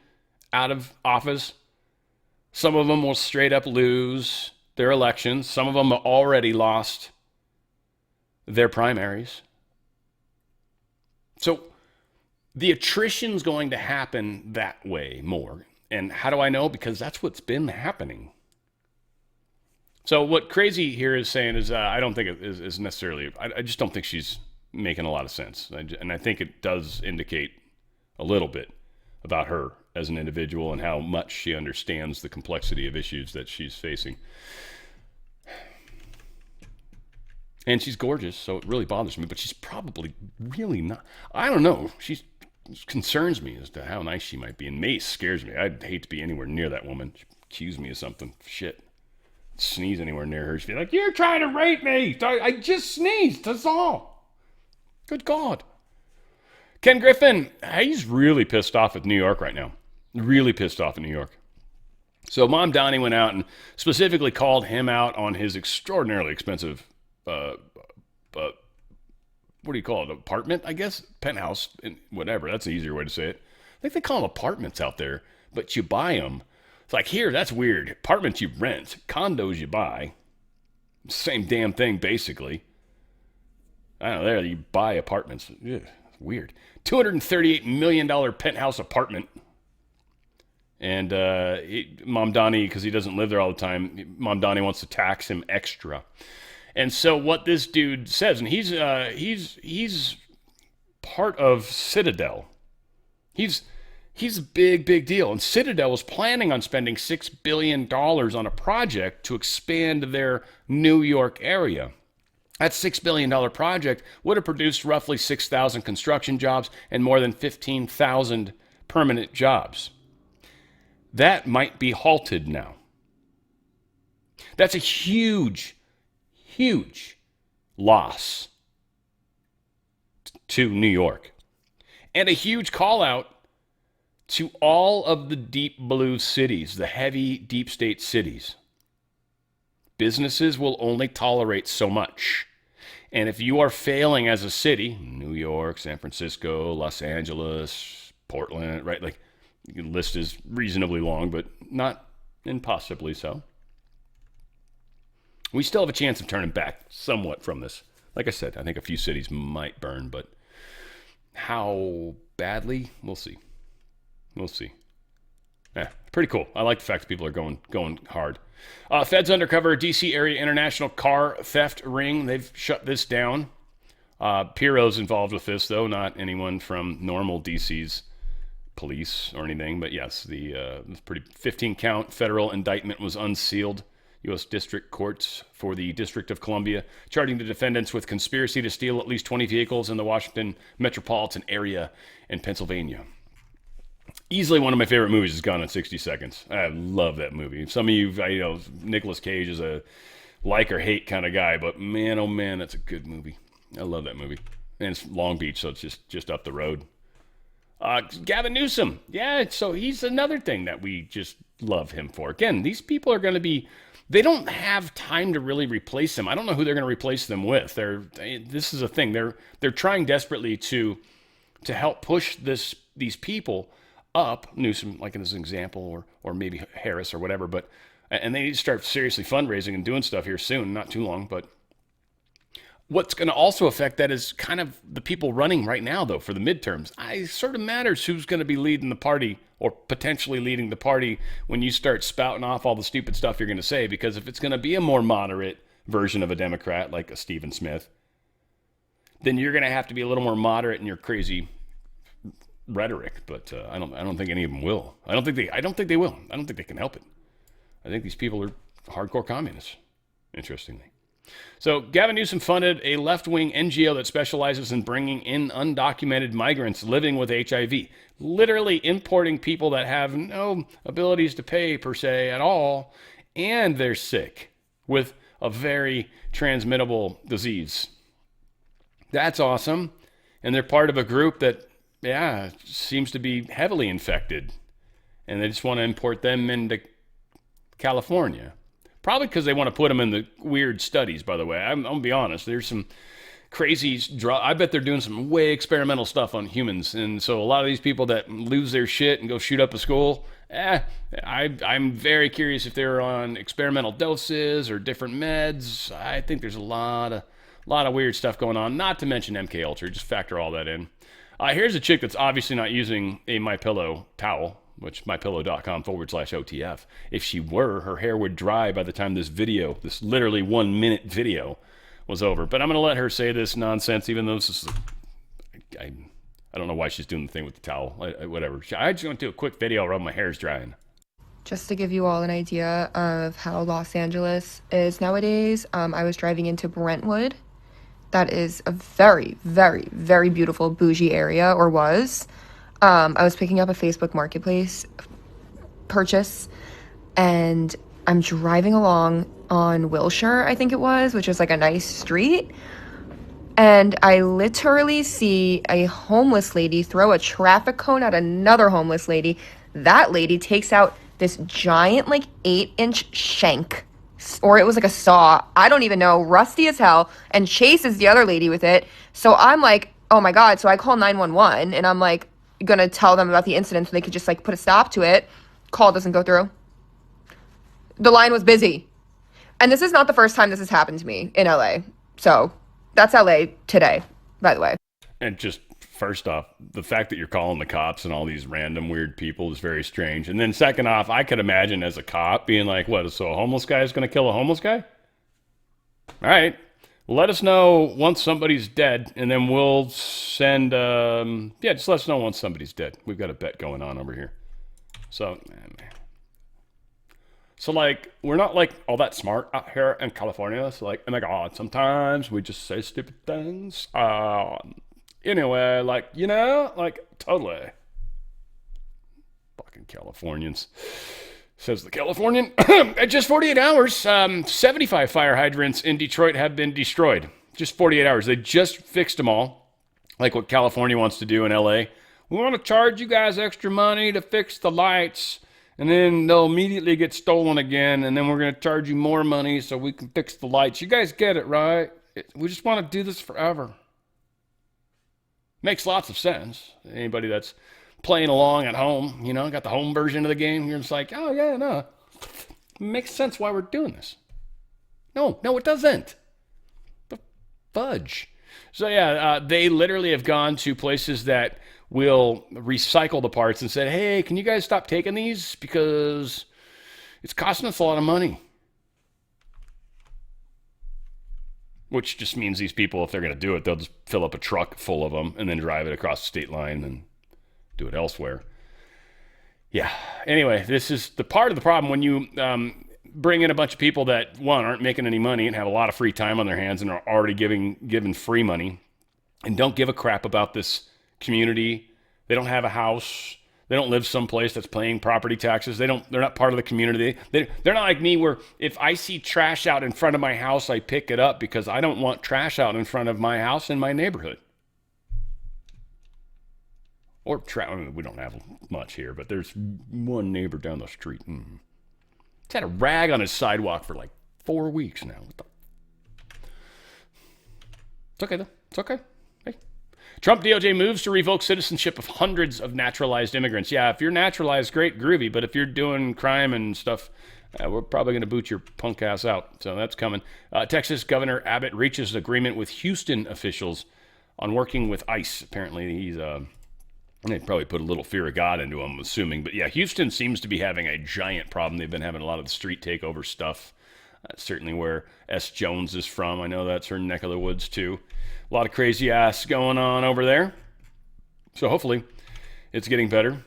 out of office. Some of them will straight up lose their elections. Some of them have already lost their primaries. So the attrition's going to happen that way more. And how do I know? Because that's what's been happening. So what Crazy here is saying is, I don't think it is necessarily, I just don't think she's making a lot of sense. And I think it does indicate a little bit about her as an individual and how much she understands the complexity of issues that she's facing. And she's gorgeous, so it really bothers me, but she's probably really not. I don't know. She concerns me as to how nice she might be. And Mace scares me. I'd hate to be anywhere near that woman. She accuse me of something. Shit. Sneeze anywhere near her. She'd be like, "You're trying to rape me. I just sneezed. That's all." Good God. Ken Griffin, he's really pissed off at New York right now. Really pissed off at New York. So Mom Donnie went out and specifically called him out on his extraordinarily expensive, what do you call it? Apartment, I guess? Penthouse, whatever. That's an easier way to say it. I think they call them apartments out there, but you buy them. It's like, here, that's weird. Apartments you rent, condos you buy. Same damn thing, basically. I don't know, there you buy apartments. Ugh, weird. $238 million penthouse apartment. And Mom Donnie, because he doesn't live there all the time, Mom Donnie wants to tax him extra. And so what this dude says, and he's part of Citadel. He's a big deal. And Citadel was planning on spending $6 billion on a project to expand their New York area. That $6 billion project would have produced roughly 6,000 construction jobs and more than 15,000 permanent jobs. That might be halted now. That's a huge loss to New York. And a huge call out to all of the deep blue cities, the heavy deep state cities. Businesses will only tolerate so much. And if you are failing as a city, New York, San Francisco, Los Angeles, Portland, right? Like, the list is reasonably long, but not impossibly so. We still have a chance of turning back somewhat from this. Like I said, I think a few cities might burn, but how badly? We'll see. We'll see. Pretty cool. I like the fact that people are going hard. Feds undercover DC area international car theft ring. They've shut this down. Piro's involved with this, though, not anyone from normal DC's police or anything. But yes, the 15-count federal indictment was unsealed. U.S. District Courts for the District of Columbia, charging the defendants with conspiracy to steal at least 20 vehicles in the Washington metropolitan area in Pennsylvania. Easily one of my favorite movies is Gone in 60 Seconds. I love that movie. Some of you, Nicolas Cage is a like or hate kind of guy, but man, oh man, that's a good movie. I love that movie. And it's Long Beach, so it's just up the road. Gavin Newsom. Yeah, so he's another thing that we just love him for. Again, these people are going to be... They don't have time to really replace them. I don't know who they're going to replace them with. This is a thing. They're trying desperately to help push these people up. Newsom, like in this example, or maybe Harris or whatever. And they need to start seriously fundraising and doing stuff here soon. Not too long, but what's going to also affect that is kind of the people running right now, though, for the midterms. It sort of matters who's going to be leading the party or potentially leading the party when you start spouting off all the stupid stuff you're going to say, because if it's going to be a more moderate version of a Democrat like a Stephen Smith, then you're going to have to be a little more moderate in your crazy rhetoric. But I don't think any of them will. I don't think they will. I don't think they can help it. I think these people are hardcore communists, interestingly. So Gavin Newsom funded a left-wing NGO that specializes in bringing in undocumented migrants living with HIV, literally importing people that have no abilities to pay per se at all, and they're sick with a very transmittable disease. That's awesome. And they're part of a group that, seems to be heavily infected. And they just want to import them into California. Probably because they want to put them in the weird studies, by the way. I'm going to be honest. There's some crazy I bet they're doing some way experimental stuff on humans. And so a lot of these people that lose their shit and go shoot up a school, I'm very curious if they're on experimental doses or different meds. I think there's a lot of weird stuff going on, not to mention MK Ultra. Just factor all that in. Here's a chick that's obviously not using a MyPillow towel, which mypillow.com/OTF. If she were, her hair would dry by the time this literally 1 minute video was over. But I'm going to let her say this nonsense, even though this is, I don't know why she's doing the thing with the towel. Whatever. I just want to do a quick video while my hair's drying. Just to give you all an idea of how Los Angeles is nowadays, I was driving into Brentwood. That is a very, very, very beautiful bougie area, or was. I was picking up a Facebook Marketplace purchase, and I'm driving along on Wilshire, I think it was, which is like a nice street. And I literally see a homeless lady throw a traffic cone at another homeless lady. That lady takes out this giant, like 8-inch shank, or it was like a saw, I don't even know, rusty as hell, and chases the other lady with it. So I'm like, oh my God. So I call 911 and I'm like, gonna tell them about the incident so they could just like put a stop to it. Call doesn't go through. The line was busy. And this is not the first time this has happened to me in LA. So that's LA today, by the way. And just first off, the fact that you're calling the cops and all these random weird people is very strange. And then second off, I could imagine as a cop being like, what, so a homeless guy is going to kill a homeless guy? All right. Let us know once somebody's dead, and then we'll send, just let us know once somebody's dead. We've got a bet going on over here. So like, we're not like all that smart out here in California. So like, oh my God, sometimes we just say stupid things. Anyway, like, like totally. Fucking Californians. Says the Californian. Just 48 hours, 75 fire hydrants in Detroit have been destroyed. Just 48 hours. They just fixed them all, like what California wants to do in LA. We want to charge you guys extra money to fix the lights, and then they'll immediately get stolen again, and then we're going to charge you more money so we can fix the lights. You guys get it, right? We just want to do this forever. Makes lots of sense. Anybody that's playing along at home, got the home version of the game, you're just like, oh yeah, no, makes sense why we're doing this. No, it doesn't. The fudge. So yeah, they literally have gone to places that will recycle the parts and said, hey, can you guys stop taking these because it's costing us a lot of money. Which just means these people, if they're going to do it, they'll just fill up a truck full of them and then drive it across the state line and do it elsewhere. Yeah. Anyway, this is the part of the problem when you bring in a bunch of people that, one, aren't making any money and have a lot of free time on their hands and are already given free money and don't give a crap about this community. They don't have a house. They don't live someplace that's paying property taxes. They're not part of the community. They're not like me where if I see trash out in front of my house, I pick it up because I don't want trash out in front of my house in my neighborhood. Or we don't have much here, but there's one neighbor down the street. He's had a rag on his sidewalk for like 4 weeks now. It's okay, though. It's okay. Hey. Trump DOJ moves to revoke citizenship of hundreds of naturalized immigrants. Yeah, if you're naturalized, great, groovy. But if you're doing crime and stuff, We're probably going to boot your punk ass out. So that's coming. Texas Governor Abbott reaches agreement with Houston officials on working with ICE. Apparently, he's they probably put a little fear of God into him, I'm assuming. But yeah, Houston seems to be having a giant problem. They've been having a lot of the street takeover stuff. That's certainly where S. Jones is from. I know that's her neck of the woods, too. A lot of crazy ass going on over there. So hopefully it's getting better.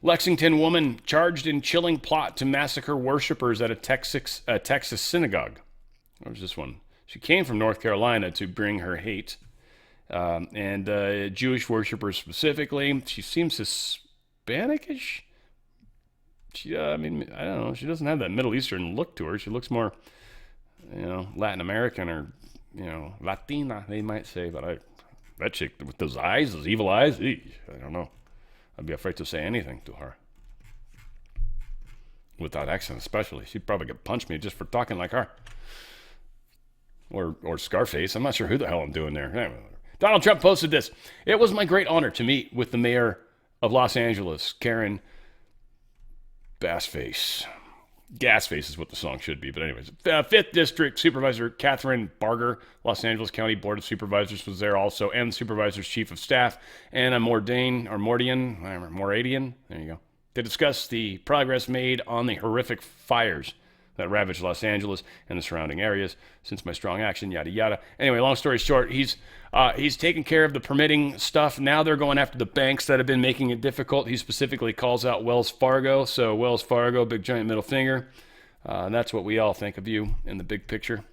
Lexington woman charged in chilling plot to massacre worshipers at a Texas synagogue. Where's this one? She came from North Carolina to bring her hate. And Jewish worshipers specifically. She seems Hispanic-ish. I don't know. She doesn't have that Middle Eastern look to her. She looks more, Latin American or, Latina, they might say. But that chick with those eyes, those evil eyes, I don't know. I'd be afraid to say anything to her. With that accent especially. She'd probably could punch me just for talking like her. Or Scarface. I'm not sure who the hell I'm doing there. Anyway, Donald Trump posted this. It was my great honor to meet with the mayor of Los Angeles, Karen Bassface. Gasface is what the song should be. But anyways, 5th District Supervisor Catherine Barger, Los Angeles County Board of Supervisors was there also, and the Supervisor's Chief of Staff, Anna Moradian, there you go, to discuss the progress made on the horrific fires that ravaged Los Angeles and the surrounding areas since my strong action, yada, yada. Anyway, long story short, he's taking care of the permitting stuff. Now they're going after the banks that have been making it difficult. He specifically calls out Wells Fargo. So Wells Fargo, big giant middle finger. That's what we all think of you in the big picture.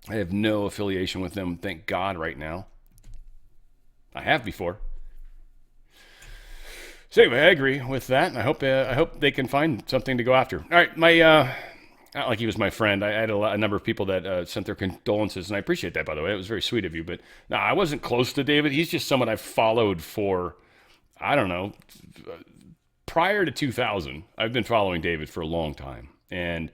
I have no affiliation with them, thank God, right now. I have before. So anyway, I agree with that, and I hope they can find something to go after. All right, not like he was my friend. I had a number of people that sent their condolences, and I appreciate that, by the way. It was very sweet of you. But no, I wasn't close to David. He's just someone I've followed for, I don't know, prior to 2000. I've been following David for a long time. And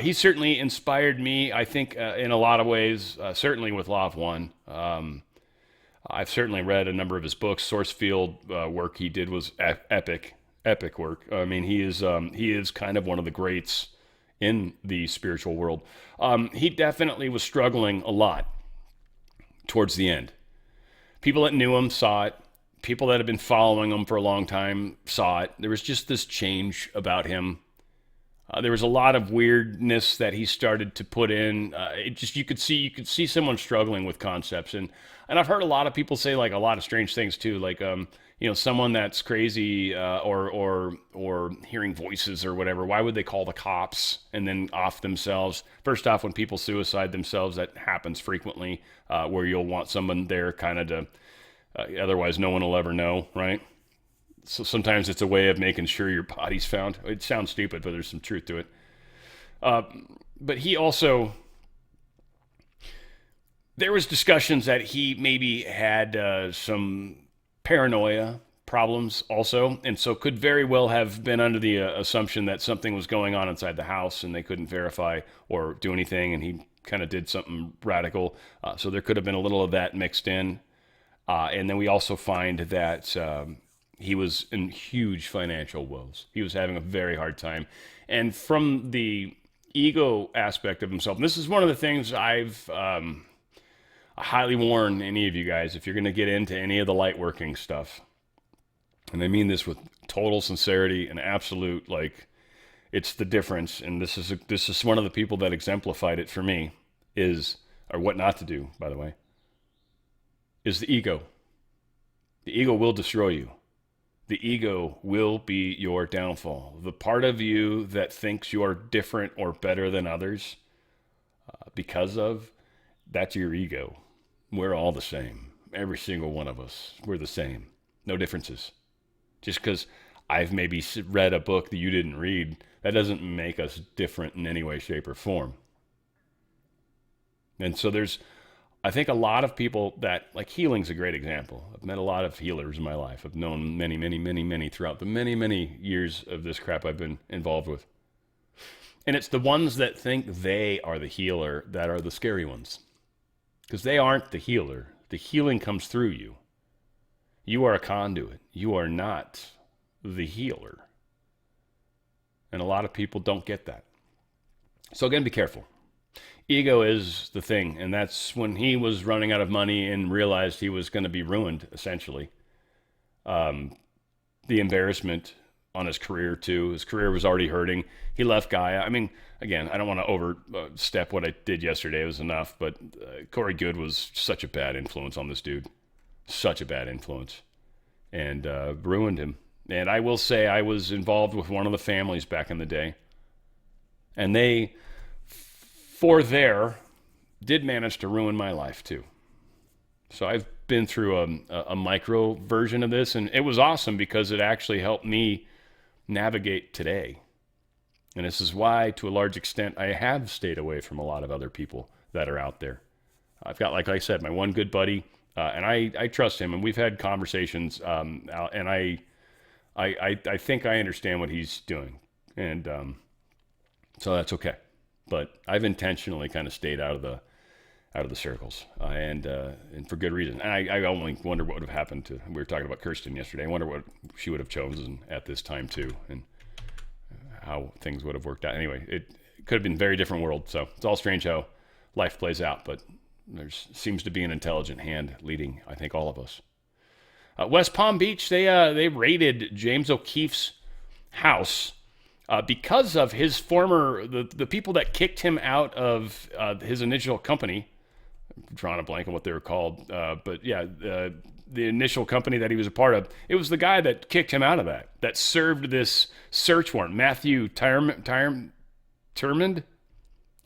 he certainly inspired me, I think, in a lot of ways, certainly with Law of One. I've certainly read a number of his books. Source field work he did was epic work. I mean, he is kind of one of the greats in the spiritual world. He definitely was struggling a lot towards the end. People that knew him saw it. People that had been following him for a long time saw it. There was just this change about him. There was a lot of weirdness that he started to put in. You could see someone struggling with concepts, and I've heard a lot of people say like a lot of strange things too, like someone that's crazy or hearing voices or whatever. Why would they call the cops and then off themselves? First off, when people suicide themselves, that happens frequently, where you'll want someone there kind of to, otherwise no one will ever know, right? So sometimes it's a way of making sure your body's found. It sounds stupid, but there's some truth to it. But he also, there was discussions that he maybe had some paranoia problems also, and so could very well have been under the assumption that something was going on inside the house and they couldn't verify or do anything, and he kind of did something radical. So there could have been a little of that mixed in. And then we also find that he was in huge financial woes. He was having a very hard time. And from the ego aspect of himself, and this is one of the things I've highly warn any of you guys, if you're going to get into any of the light working stuff, and I mean this with total sincerity and absolute, like, it's the difference. And this is one of the people that exemplified it for me, or what not to do, by the way, is the ego. The ego will destroy you. The ego will be your downfall. The part of you that thinks you are different or better than others that's your ego. We're all the same. Every single one of us. We're the same. No differences. Just because I've maybe read a book that you didn't read, that doesn't make us different in any way, shape, or form. And so I think a lot of people that, like, healing's a great example. I've met a lot of healers in my life. I've known many, many, many, many throughout the many, many years of this crap I've been involved with. And it's the ones that think they are the healer that are the scary ones. Because they aren't the healer. The healing comes through you. You are a conduit. You are not the healer. And a lot of people don't get that. So again, be careful. Ego is the thing, and that's when he was running out of money and realized he was going to be ruined, essentially. The embarrassment on his career, too. His career was already hurting. He left Gaia. I mean, again, I don't want to overstep what I did yesterday. It was enough, but Corey Goode was such a bad influence on this dude. Such a bad influence. And ruined him. And I will say I was involved with one of the families back in the day. And they, did manage to ruin my life, too. So I've been through a micro version of this, and it was awesome because it actually helped me navigate today. And this is why, to a large extent, I have stayed away from a lot of other people that are out there. I've got, like I said, my one good buddy, and I trust him, and we've had conversations, and I think I understand what he's doing, and so that's okay. But I've intentionally kind of stayed out of the circles, and for good reason. And I only wonder what would have happened to. We were talking about Kirsten yesterday. I wonder what she would have chosen at this time too, and how things would have worked out. Anyway, it could have been a very different world. So it's all strange how life plays out, but there seems to be an intelligent hand leading, I think, all of us. West Palm Beach, they raided James O'Keefe's house because of his former, the people that kicked him out of his initial company. I'm drawing a blank on what they were called. But yeah, the initial company that he was a part of, it was the guy that kicked him out of that served this search warrant. Matthew Tyrmand,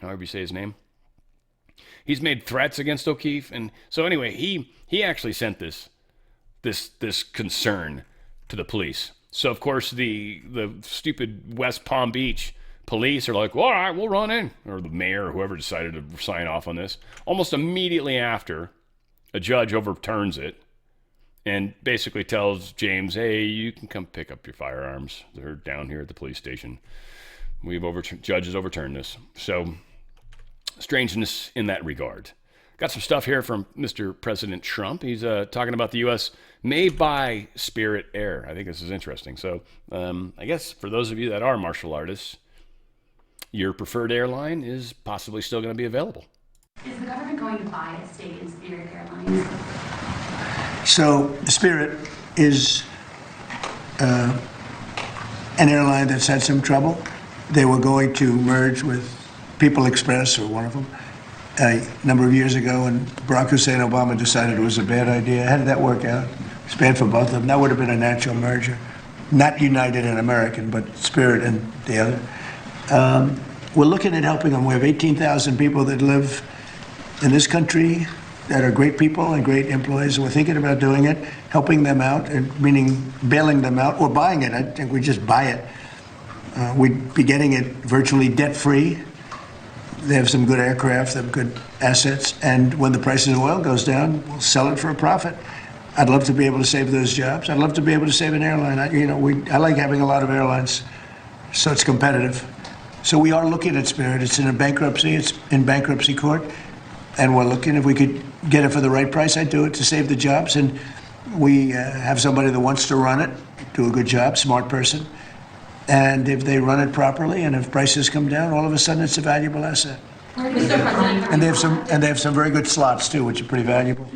however you say his name. He's made threats against O'Keefe. And so anyway, he actually sent this concern to the police. So of course the stupid West Palm Beach police are like, well, all right, we'll run in. Or the mayor or whoever decided to sign off on this. Almost immediately after, a judge overturns it and basically tells James, hey, you can come pick up your firearms. They're down here at the police station. Judges overturned this. So strangeness in that regard. Got some stuff here from Mr. President Trump. He's talking about the U.S. may buy Spirit Air. I think this is interesting. So I guess for those of you that are martial artists, your preferred airline is possibly still going to be available. Is the government going to buy a stake in Spirit Airlines? So Spirit is an airline that's had some trouble. They were going to merge with People Express, or one of them, a number of years ago, and Barack Hussein Obama decided it was a bad idea. How did that work out? It's bad for both of them. That would have been a natural merger. Not United and American, but Spirit and the other. We're looking at helping them. We have 18,000 people that live in this country that are great people and great employees. We're thinking about doing it, helping them out, and meaning bailing them out or buying it. I think we just buy it. We'd be getting it virtually debt-free. They have some good aircraft, they have good assets, and when the price of oil goes down, we'll sell it for a profit. I'd love to be able to save those jobs. I'd love to be able to save an airline. I like having a lot of airlines, so it's competitive. So we are looking at Spirit. It's in a bankruptcy. It's in bankruptcy court, and we're looking if we could get it for the right price. I'd do it to save the jobs, and we have somebody that wants to run it, do a good job, smart person. And if they run it properly, and if prices come down, all of a sudden it's a valuable asset. And they have some very good slots too, which are pretty valuable.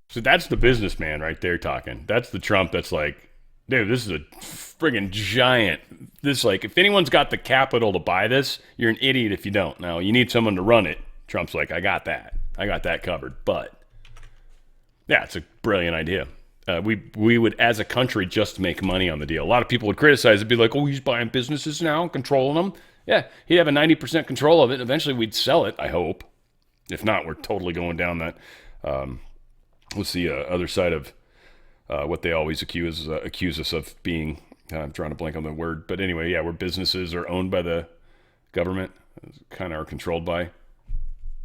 So that's the businessman right there talking. That's the Trump that's like, dude, this is a friggin' giant. This, like, if anyone's got the capital to buy this, you're an idiot if you don't. Now, you need someone to run it. Trump's like, I got that. I got that covered. But yeah, it's a brilliant idea. We would, as a country, just make money on the deal. A lot of people would criticize it, be like, oh, he's buying businesses now, controlling them. Yeah, he'd have a 90% control of it. Eventually, we'd sell it, I hope. If not, we're totally going down that. What's the other side of what they always accuse us of being? I'm trying to blank on the word. But anyway, yeah, where businesses are owned by the government, kind of are controlled by.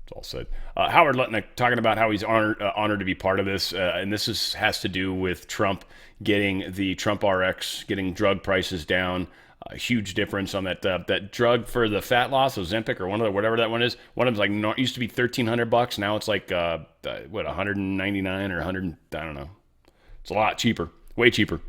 It's all said. Howard Lutnick talking about how he's honored to be part of this, and this has to do with Trump getting the Trump RX, getting drug prices down. A huge difference on that drug for the fat loss, Ozempic or whatever that one is. One of them's like used to be $1,300. Now it's like $199 or $100. I don't know. It's a lot cheaper, way cheaper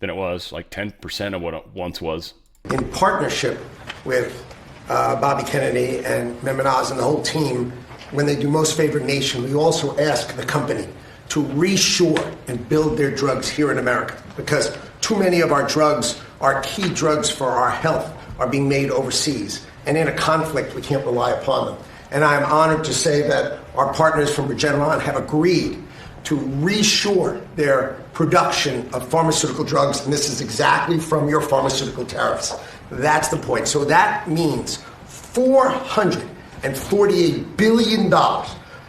than it was. Like 10% of what it once was. In partnership with Bobby Kennedy and Memonaz and the whole team, when they do most favored nation, we also ask the company to reshore and build their drugs here in America, because too many of our drugs, our key drugs for our health, are being made overseas. And in a conflict, we can't rely upon them. And I am honored to say that our partners from Regeneron have agreed to reshore their production of pharmaceutical drugs, and this is exactly from your pharmaceutical tariffs. That's the point. So that means $448 billion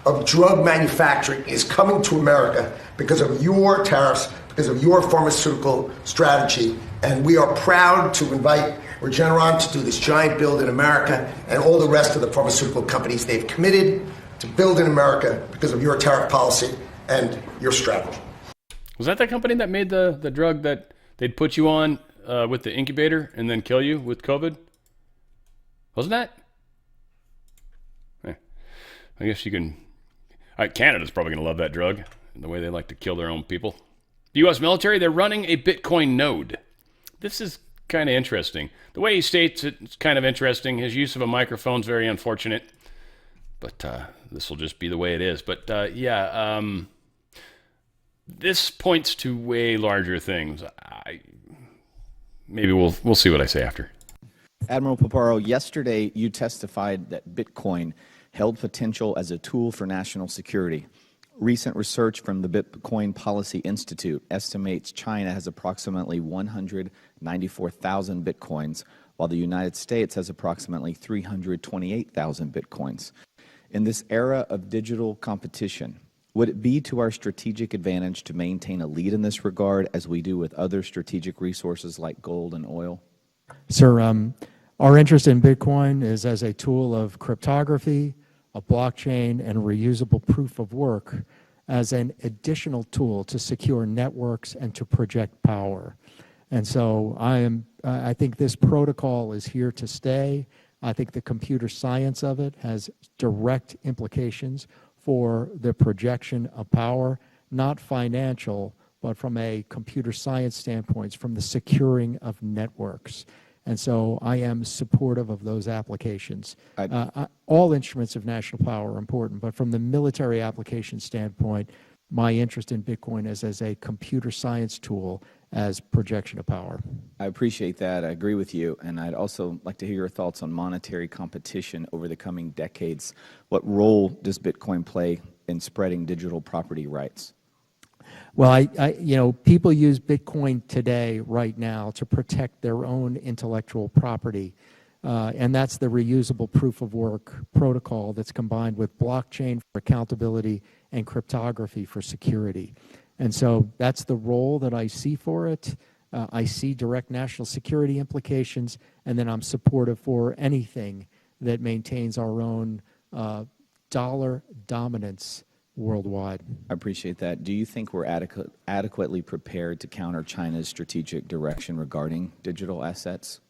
of drug manufacturing is coming to America because of your tariffs, because of your pharmaceutical strategy. And we are proud to invite Regeneron to do this giant build in America, and all the rest of the pharmaceutical companies. They've committed to build in America because of your tariff policy and your strategy. Was that the company that made the drug that they'd put you on with the incubator and then kill you with COVID? Wasn't that? I guess you can... Canada's probably going to love that drug, the way they like to kill their own people. The U.S. military, they're running a Bitcoin node. This is kind of interesting. The way he states it's kind of interesting. His use of a microphone is very unfortunate. But this will just be the way it is. But this points to way larger things. Maybe we'll see what I say after. Admiral Paparo, yesterday you testified that Bitcoin held potential as a tool for national security. Recent research from the Bitcoin Policy Institute estimates China has approximately 194,000 Bitcoins, while the United States has approximately 328,000 Bitcoins. In this era of digital competition, would it be to our strategic advantage to maintain a lead in this regard as we do with other strategic resources like gold and oil? Sir, our interest in Bitcoin is as a tool of cryptography, a blockchain, and reusable proof of work as an additional tool to secure networks and to project power. And so I think this protocol is here to stay. I think the computer science of it has direct implications for the projection of power, not financial, but from a computer science standpoint, from the securing of networks. And so I am supportive of those applications. All instruments of national power are important, but from the military application standpoint, my interest in Bitcoin is as a computer science tool as projection of power. I appreciate that. I agree with you. And I'd also like to hear your thoughts on monetary competition over the coming decades. What role does Bitcoin play in spreading digital property rights? Well, people use Bitcoin today, right now, to protect their own intellectual property. And that's the reusable proof of work protocol that's combined with blockchain for accountability and cryptography for security. And so that's the role that I see for it. I see direct national security implications, and then I'm supportive for anything that maintains our own dollar dominance worldwide. I appreciate that. Do you think we're adequately prepared to counter China's strategic direction regarding digital assets?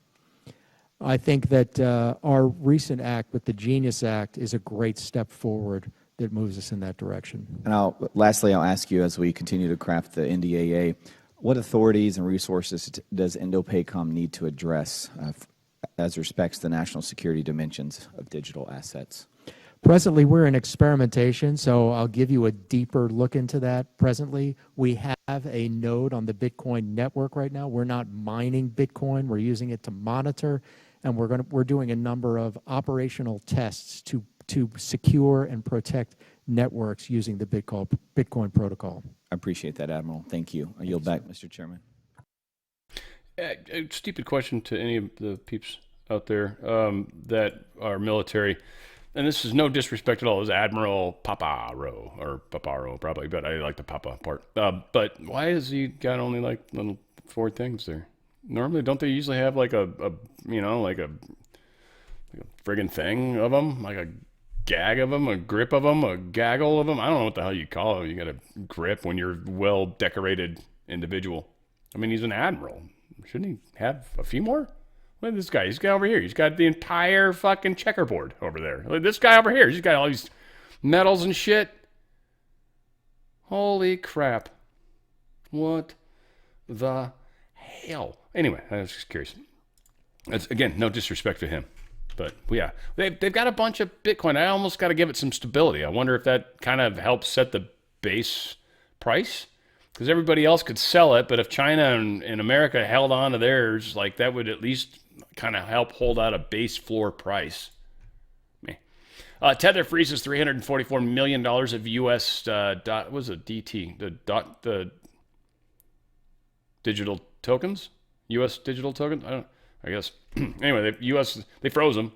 I think that our recent act with the Genius Act is a great step forward that moves us in that direction. And lastly, I'll ask you, as we continue to craft the NDAA, what authorities and resources does INDOPACOM need to address as respects the national security dimensions of digital assets? Presently, we're in experimentation, so I'll give you a deeper look into that. Presently, we have a node on the Bitcoin network right now. We're not mining Bitcoin. We're using it to monitor, and we're doing a number of operational tests to secure and protect networks using the Bitcoin protocol. I appreciate that, Admiral. Thank you. I yield back, Mr. Chairman. A stupid question to any of the peeps out there that are military. And this is no disrespect at all. It was Admiral Paparo, or Paparo probably, but I like the Papa part. But why has he got only like little 4 things there? Normally, don't they usually have like a friggin' thing of them, like a gag of them, a grip of them, a gaggle of them? I don't know what the hell you call it. You got a grip when you're a well-decorated individual. I mean, he's an admiral. Shouldn't he have a few more? Look at this guy. He's got over here. He's got the entire fucking checkerboard over there. Look at this guy over here. He's got all these medals and shit. Holy crap. What the hell? Anyway, I was just curious. That's, again, no disrespect to him. But yeah, they've got a bunch of Bitcoin. I almost got to give it some stability. I wonder if that kind of helps set the base price, because everybody else could sell it. But if China and America held on to theirs, like that would at least kind of help hold out a base floor price. Tether freezes $344 million of U.S. What was it, DT? The digital tokens? U.S. digital tokens? I guess. Anyway, the U.S., they froze them.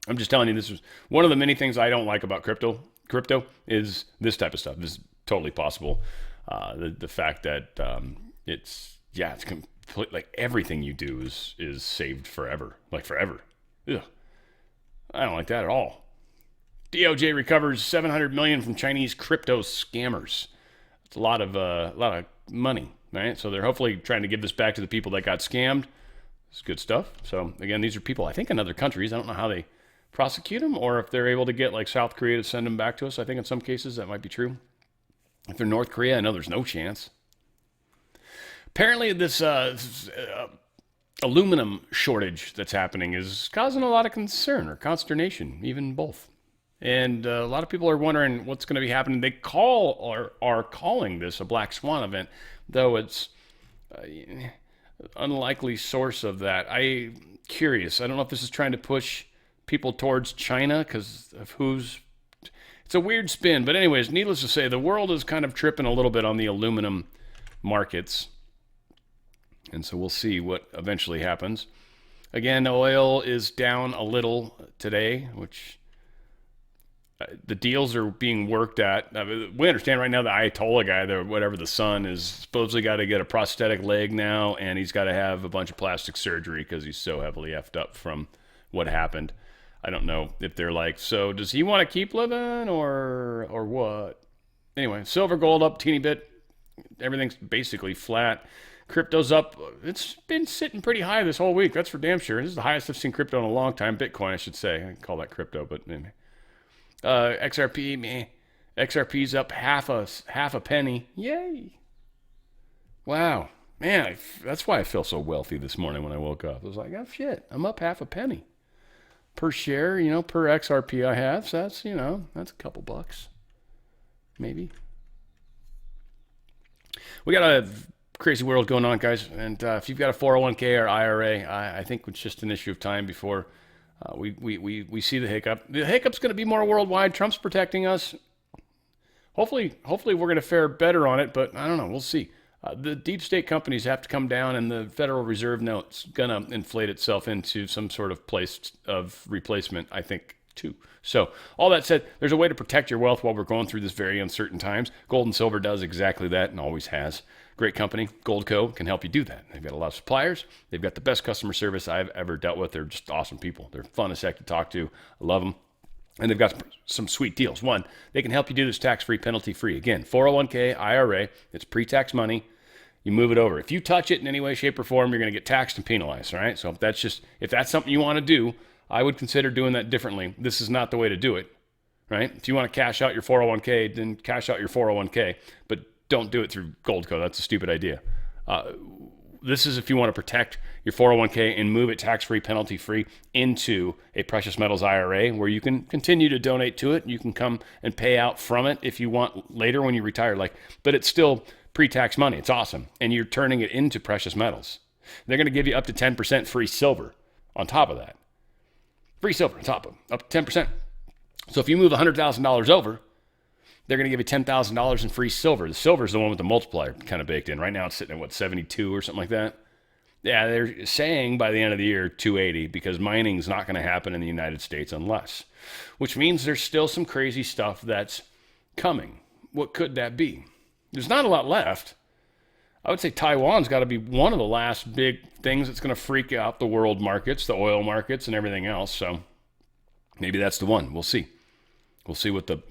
I'm just telling you, this is one of the many things I don't like about crypto. Crypto is this type of stuff. This is totally possible. The fact that it's complete, like everything you do is saved forever. Like forever. Ugh. I don't like that at all. DOJ recovers $700 million from Chinese crypto scammers. It's a lot of money, right? So they're hopefully trying to give this back to the people that got scammed. It's good stuff. So again, these are people I think in other countries. I don't know how they prosecute them, or if they're able to get like South Korea to send them back to us. I think in some cases that might be true. If they're North Korea, I know there's no chance. Apparently, this aluminum shortage that's happening is causing a lot of concern or consternation, even both. And a lot of people are wondering what's going to be happening. They are calling this a black swan event, though it's unlikely source of that. I'm curious. I don't know if this is trying to push people towards China because of it's a weird spin. But anyways, needless to say, the world is kind of tripping a little bit on the aluminum markets. And so we'll see what eventually happens. Again, oil is down a little today, which the deals are being worked at. We understand right now the Ayatollah guy, the son, is supposedly got to get a prosthetic leg now, and he's got to have a bunch of plastic surgery because he's so heavily effed up from what happened. I don't know if they're like, so does he want to keep living or what? Anyway, silver, gold up teeny bit. Everything's basically flat. Crypto's up. It's been sitting pretty high this whole week. That's for damn sure. This is the highest I've seen crypto in a long time. Bitcoin, I should say. I call that crypto, but maybe. XRP's up half a penny. Yay! Wow, man, that's why I feel so wealthy this morning when I woke up. I was like, oh shit, I'm up half a penny per share. Per XRP I have. So that's that's a couple bucks, maybe. We got a crazy world going on, guys. And if you've got a 401k or IRA, I think it's just an issue of time before we see the hiccup. The hiccup's going to be more worldwide. Trump's protecting us. Hopefully we're going to fare better on it, but I don't know. We'll see. The deep state companies have to come down, and the Federal Reserve note's going to inflate itself into some sort of place of replacement, I think, too. So all that said, there's a way to protect your wealth while we're going through this very uncertain times. Gold and silver does exactly that and always has. Great company, Goldco, can help you do that. They've got a lot of suppliers. They've got the best customer service I've ever dealt with. They're just awesome people. They're fun as heck to talk to. I love them. And they've got some sweet deals. One, they can help you do this tax-free, penalty-free. Again, 401k, IRA, it's pre-tax money. You move it over. If you touch it in any way, shape, or form, you're going to get taxed and penalized, all right? So if that's something you want to do, I would consider doing that differently. This is not the way to do it, right? If you want to cash out your 401k, then cash out your 401k. But don't do it through Goldco. That's a stupid idea. This is if you want to protect your 401k and move it tax-free, penalty-free into a precious metals IRA where you can continue to donate to it. You can come and pay out from it if you want later when you retire. But it's still pre-tax money. It's awesome. And you're turning it into precious metals. They're going to give you up to 10% free silver on top of that. Free silver on top of up to 10%. So if you move $100,000 over, they're going to give you $10,000 in free silver. The silver is the one with the multiplier kind of baked in. Right now it's sitting at, 72 or something like that? Yeah, they're saying by the end of the year, 280, because mining is not going to happen in the United States unless. Which means there's still some crazy stuff that's coming. What could that be? There's not a lot left. I would say Taiwan's got to be one of the last big things that's going to freak out the world markets, the oil markets, and everything else. So maybe that's the one. We'll see. We'll see what the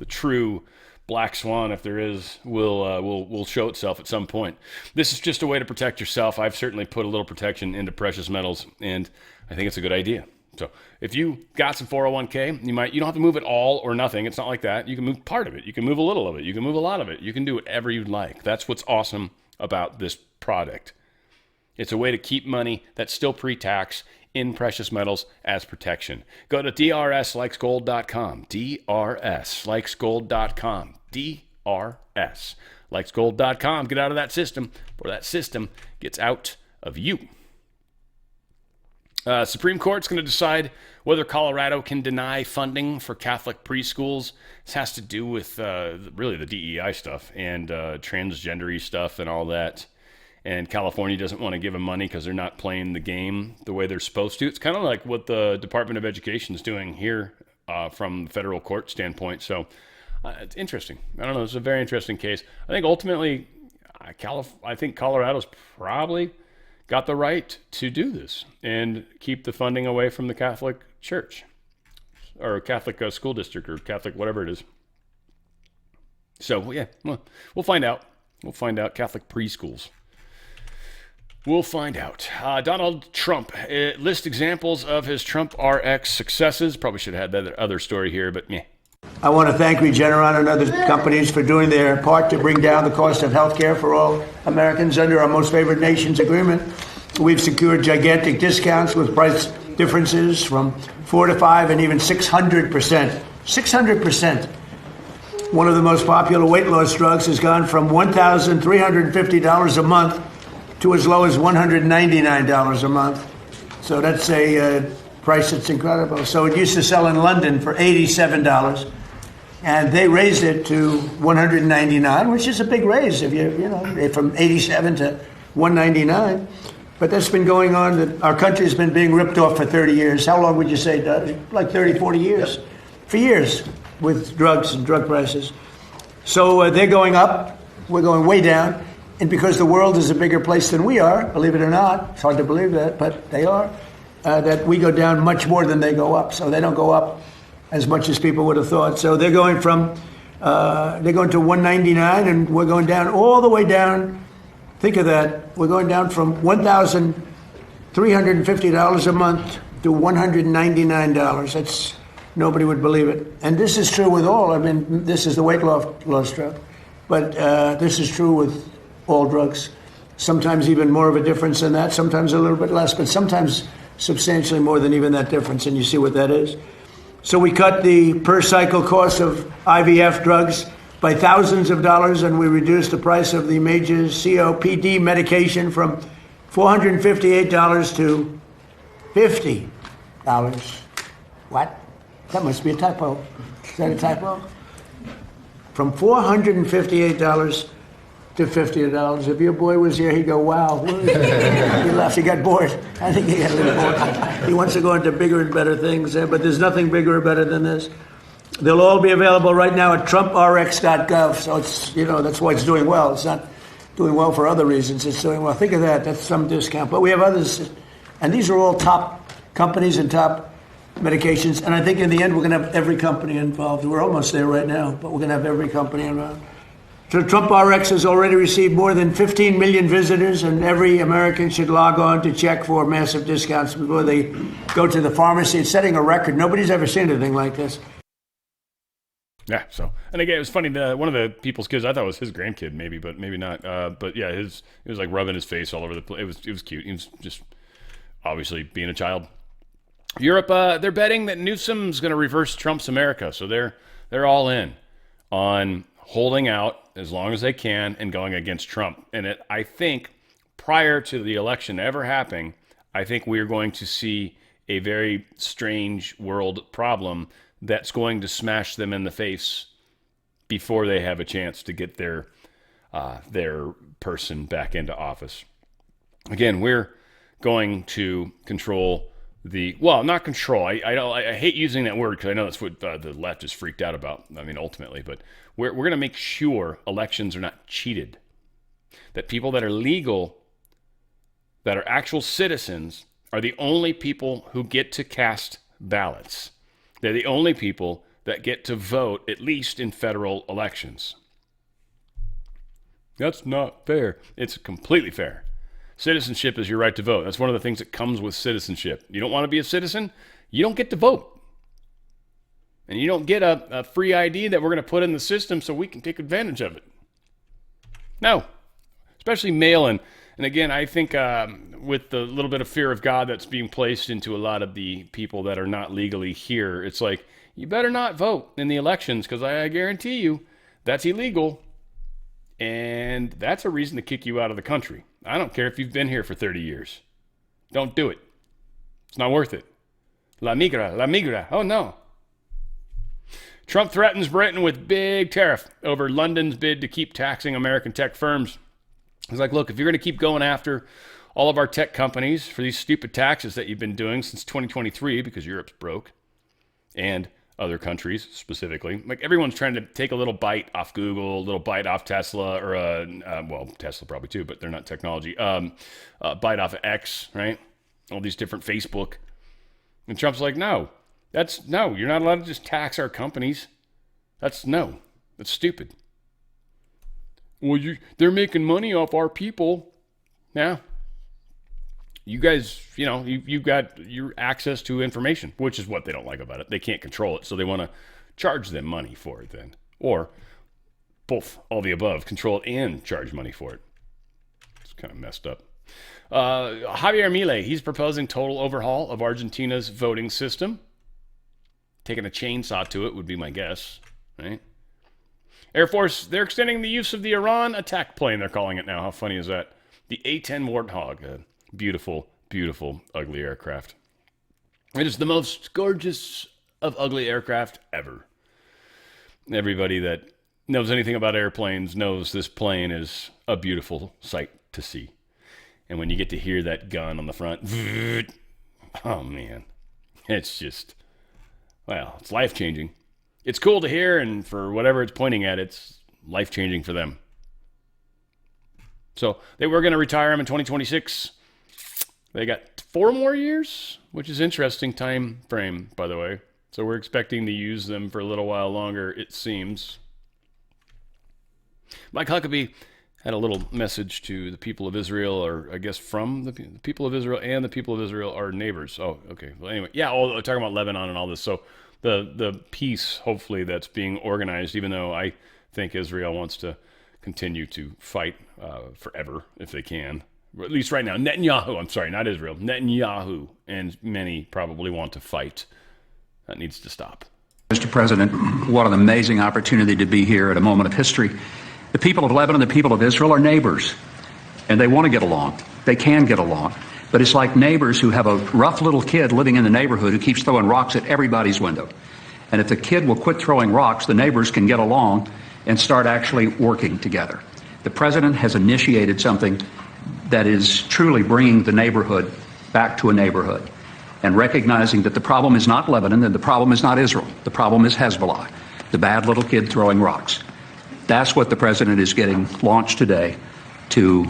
true black swan, if there is, will show itself at some point. This is just a way to protect yourself. I've certainly put a little protection into precious metals, and I think it's a good idea. So if you got some 401k, you don't have to move it all or nothing. It's not like that. You can move part of it. You can move a little of it. You can move a lot of it. You can do whatever you'd like. That's what's awesome about this product. It's a way to keep money that's still pre-tax in precious metals as protection. Go to drslikesgold.com, drslikesgold.com, drslikesgold.com. Get out of that system before that system gets out of you. Supreme Court's going to decide whether Colorado can deny funding for Catholic preschools. This has to do with really the DEI stuff and transgender-y stuff and all that. And California doesn't want to give them money because they're not playing the game the way they're supposed to. It's kind of like what the Department of Education is doing here from the federal court standpoint. So it's interesting. I don't know. It's a very interesting case. I think ultimately, I think Colorado's probably got the right to do this and keep the funding away from the Catholic Church or Catholic school district or Catholic whatever it is. So, yeah, well, we'll find out. We'll find out. Catholic preschools. We'll find out. Donald Trump list examples of his Trump RX successes. Probably should have had that other story here, but yeah. I want to thank Regeneron and other companies for doing their part to bring down the cost of health care for all Americans under our most favored nations agreement. We've secured gigantic discounts with price differences from 4 to 5 and even 600%. 600%. One of the most popular weight loss drugs has gone from $1,350 a month to as low as $199 a month. So that's a price that's incredible. So it used to sell in London for $87, and they raised it to $199, which is a big raise if you know, from 87 to 199. But that's been going on. Our country's been being ripped off for 30 years. How long would you say, Doug? Like 30, 40 years? Yep. For years with drugs and drug prices. So they're going up. We're going way down. And because the world is a bigger place than we are, believe it or not, it's hard to believe that, but they are, that we go down much more than they go up. So they don't go up as much as people would have thought. So they're going from, they're going to 199, and we're going down all the way down. Think of that. We're going down from $1,350 a month to $199. That's, nobody would believe it. And this is true with all. I mean, this is the weight loss drug. But this is true with all drugs. Sometimes even more of a difference than that, sometimes a little bit less, but sometimes substantially more than even that difference, and you see what that is. So we cut the per cycle cost of IVF drugs by thousands of dollars, and we reduced the price of the major COPD medication from $458 to $50. What? That must be a typo. Is that a typo? From $458 to $50. If your boy was here, he'd go, wow. He left, he got bored. I think he got a little bored. He wants to go into bigger and better things, but there's nothing bigger or better than this. They'll all be available right now at trumprx.gov. So it's, you know, that's why it's doing well. It's not doing well for other reasons. It's doing well. Think of that. That's some discount. But we have others. And these are all top companies and top medications. And I think in the end, we're going to have every company involved. We're almost there right now, but we're going to have every company involved. So Trump RX has already received more than 15 million visitors, and every American should log on to check for massive discounts before they go to the pharmacy. It's setting a record. Nobody's ever seen anything like this. Yeah, so, and again, it was funny, one of the people's kids, I thought it was his grandkid maybe, but maybe not. But yeah, it was like rubbing his face all over the place. It was cute. He was just obviously being a child. Europe, they're betting that Newsom's going to reverse Trump's America. So they're all in on holding out as long as they can and going against Trump. And I think prior to the election ever happening, I think we are going to see a very strange world problem that's going to smash them in the face before they have a chance to get their person back into office. Again, we're going to control not control. I hate using that word because I know that's what the left is freaked out about. I mean, ultimately, but we're going to make sure elections are not cheated. That people that are legal, that are actual citizens, are the only people who get to cast ballots. They're the only people that get to vote, at least in federal elections. That's not fair. It's completely fair. Citizenship is your right to vote. That's one of the things that comes with citizenship. You don't want to be a citizen? You don't get to vote. And you don't get a free ID that we're going to put in the system so we can take advantage of it. No. Especially mail-in. And again, I think with the little bit of fear of God that's being placed into a lot of the people that are not legally here, it's like, you better not vote in the elections because I guarantee you that's illegal. And that's a reason to kick you out of the country. I don't care if you've been here for 30 years. Don't do it. It's not worth it. La migra. Oh, no. Trump threatens Britain with big tariff over London's bid to keep taxing American tech firms. He's like, look, if you're going to keep going after all of our tech companies for these stupid taxes that you've been doing since 2023 because Europe's broke, and other countries specifically, like everyone's trying to take a little bite off Google, a little bite off Tesla, or well, Tesla probably too, but they're not technology. Bite off of X, right? All these different Facebook. And Trump's like, no, you're not allowed to just tax our companies. That's stupid. Well, they're making money off our people. Yeah. You guys, you've got your access to information, which is what they don't like about it. They can't control it, so they want to charge them money for it then. Or both, all the above, control it and charge money for it. It's kind of messed up. Javier Milei, he's proposing total overhaul of Argentina's voting system. Taking a chainsaw to it would be my guess, right? Air Force, they're extending the use of the Iran attack plane, they're calling it now. How funny is that? The A-10 Warthog. Beautiful, beautiful, ugly aircraft. It is the most gorgeous of ugly aircraft ever. Everybody that knows anything about airplanes knows this plane is a beautiful sight to see. And when you get to hear that gun on the front, oh man, it's just, well, it's life-changing. It's cool to hear, and for whatever it's pointing at, it's life-changing for them. So they were going to retire him in 2026. They got 4 more years, which is interesting time frame, by the way. So we're expecting to use them for a little while longer, it seems. Mike Huckabee had a little message to the people of Israel, or I guess from the people of Israel, and the people of Israel are neighbors. Oh, okay. Well, anyway, yeah, talking about Lebanon and all this. So the peace, hopefully, that's being organized, even though I think Israel wants to continue to fight forever if they can. At least right now, Netanyahu, I'm sorry, not Israel, Netanyahu, and many probably want to fight. That needs to stop. Mr. President, what an amazing opportunity to be here at a moment of history. The people of Lebanon, the people of Israel are neighbors, and they want to get along. They can get along. But it's like neighbors who have a rough little kid living in the neighborhood who keeps throwing rocks at everybody's window. And if the kid will quit throwing rocks, the neighbors can get along and start actually working together. The president has initiated something that is truly bringing the neighborhood back to a neighborhood, and recognizing that the problem is not Lebanon and the problem is not Israel. The problem is Hezbollah, the bad little kid throwing rocks. That's what the president is getting launched today, to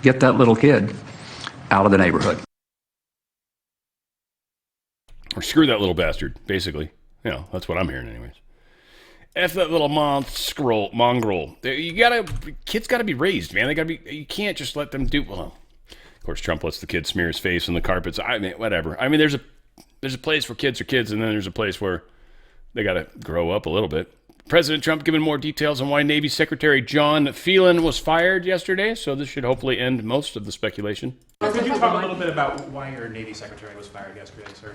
get that little kid out of the neighborhood. Or screw that little bastard, basically. That's what I'm hearing anyways. F that little mongrel. Kids gotta be raised, man. You can't just let them do, well, of course Trump lets the kid smear his face on the carpets. I mean, whatever. I mean, there's a place where kids are kids, and then there's a place where they gotta grow up a little bit. President Trump giving more details on why Navy Secretary John Phelan was fired yesterday, so this should hopefully end most of the speculation. Could you talk a little bit about why your Navy Secretary was fired yesterday, sir?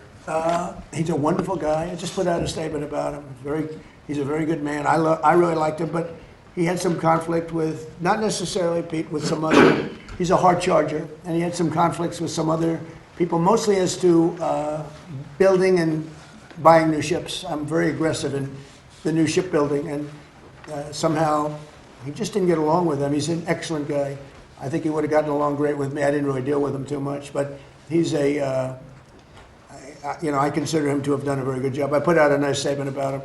He's a wonderful guy. I just put out a statement about him. He's a very good man. I really liked him, but he had some conflict with, not necessarily Pete, with some other, he's a hard charger, and he had some conflicts with some other people, mostly as to building and buying new ships. I'm very aggressive in the new shipbuilding, and somehow he just didn't get along with them. He's an excellent guy. I think he would have gotten along great with me. I didn't really deal with him too much, but he's I consider him to have done a very good job. I put out a nice statement about him.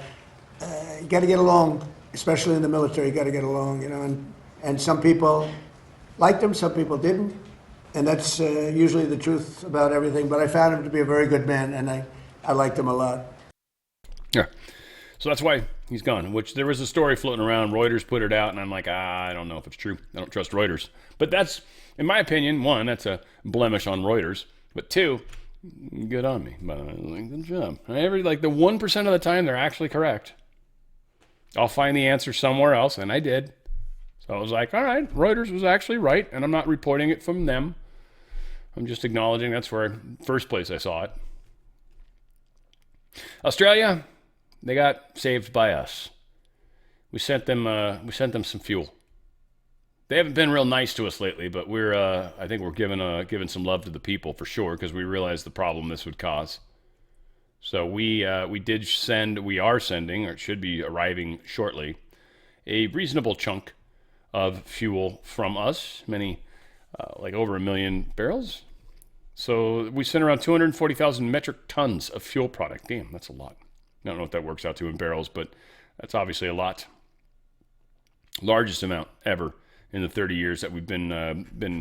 You got to get along, especially in the military. You got to get along, and some people liked him, some people didn't, and that's usually the truth about everything. But I found him to be a very good man, and I liked him a lot. Yeah. So that's why he's gone, which there was a story floating around. Reuters put it out, and I'm like, I don't know if it's true. I don't trust Reuters. But that's, in my opinion, one, that's a blemish on Reuters. But two, good on me. Good job. The 1% of the time, they're actually correct. I'll find the answer somewhere else, and I did. So I was like, all right, Reuters was actually right, and I'm not reporting it from them. I'm just acknowledging that's where first place I saw it. Australia, they got saved by us. We sent them some fuel. They haven't been real nice to us lately, but I think we're giving some love to the people for sure, because we realized the problem this would cause. So we are sending, or it should be arriving shortly, a reasonable chunk of fuel from us, like over 1 million barrels. So we sent around 240,000 metric tons of fuel product. Damn, that's a lot. I don't know what that works out to in barrels, but that's obviously a lot. Largest amount ever in the 30 years that we've been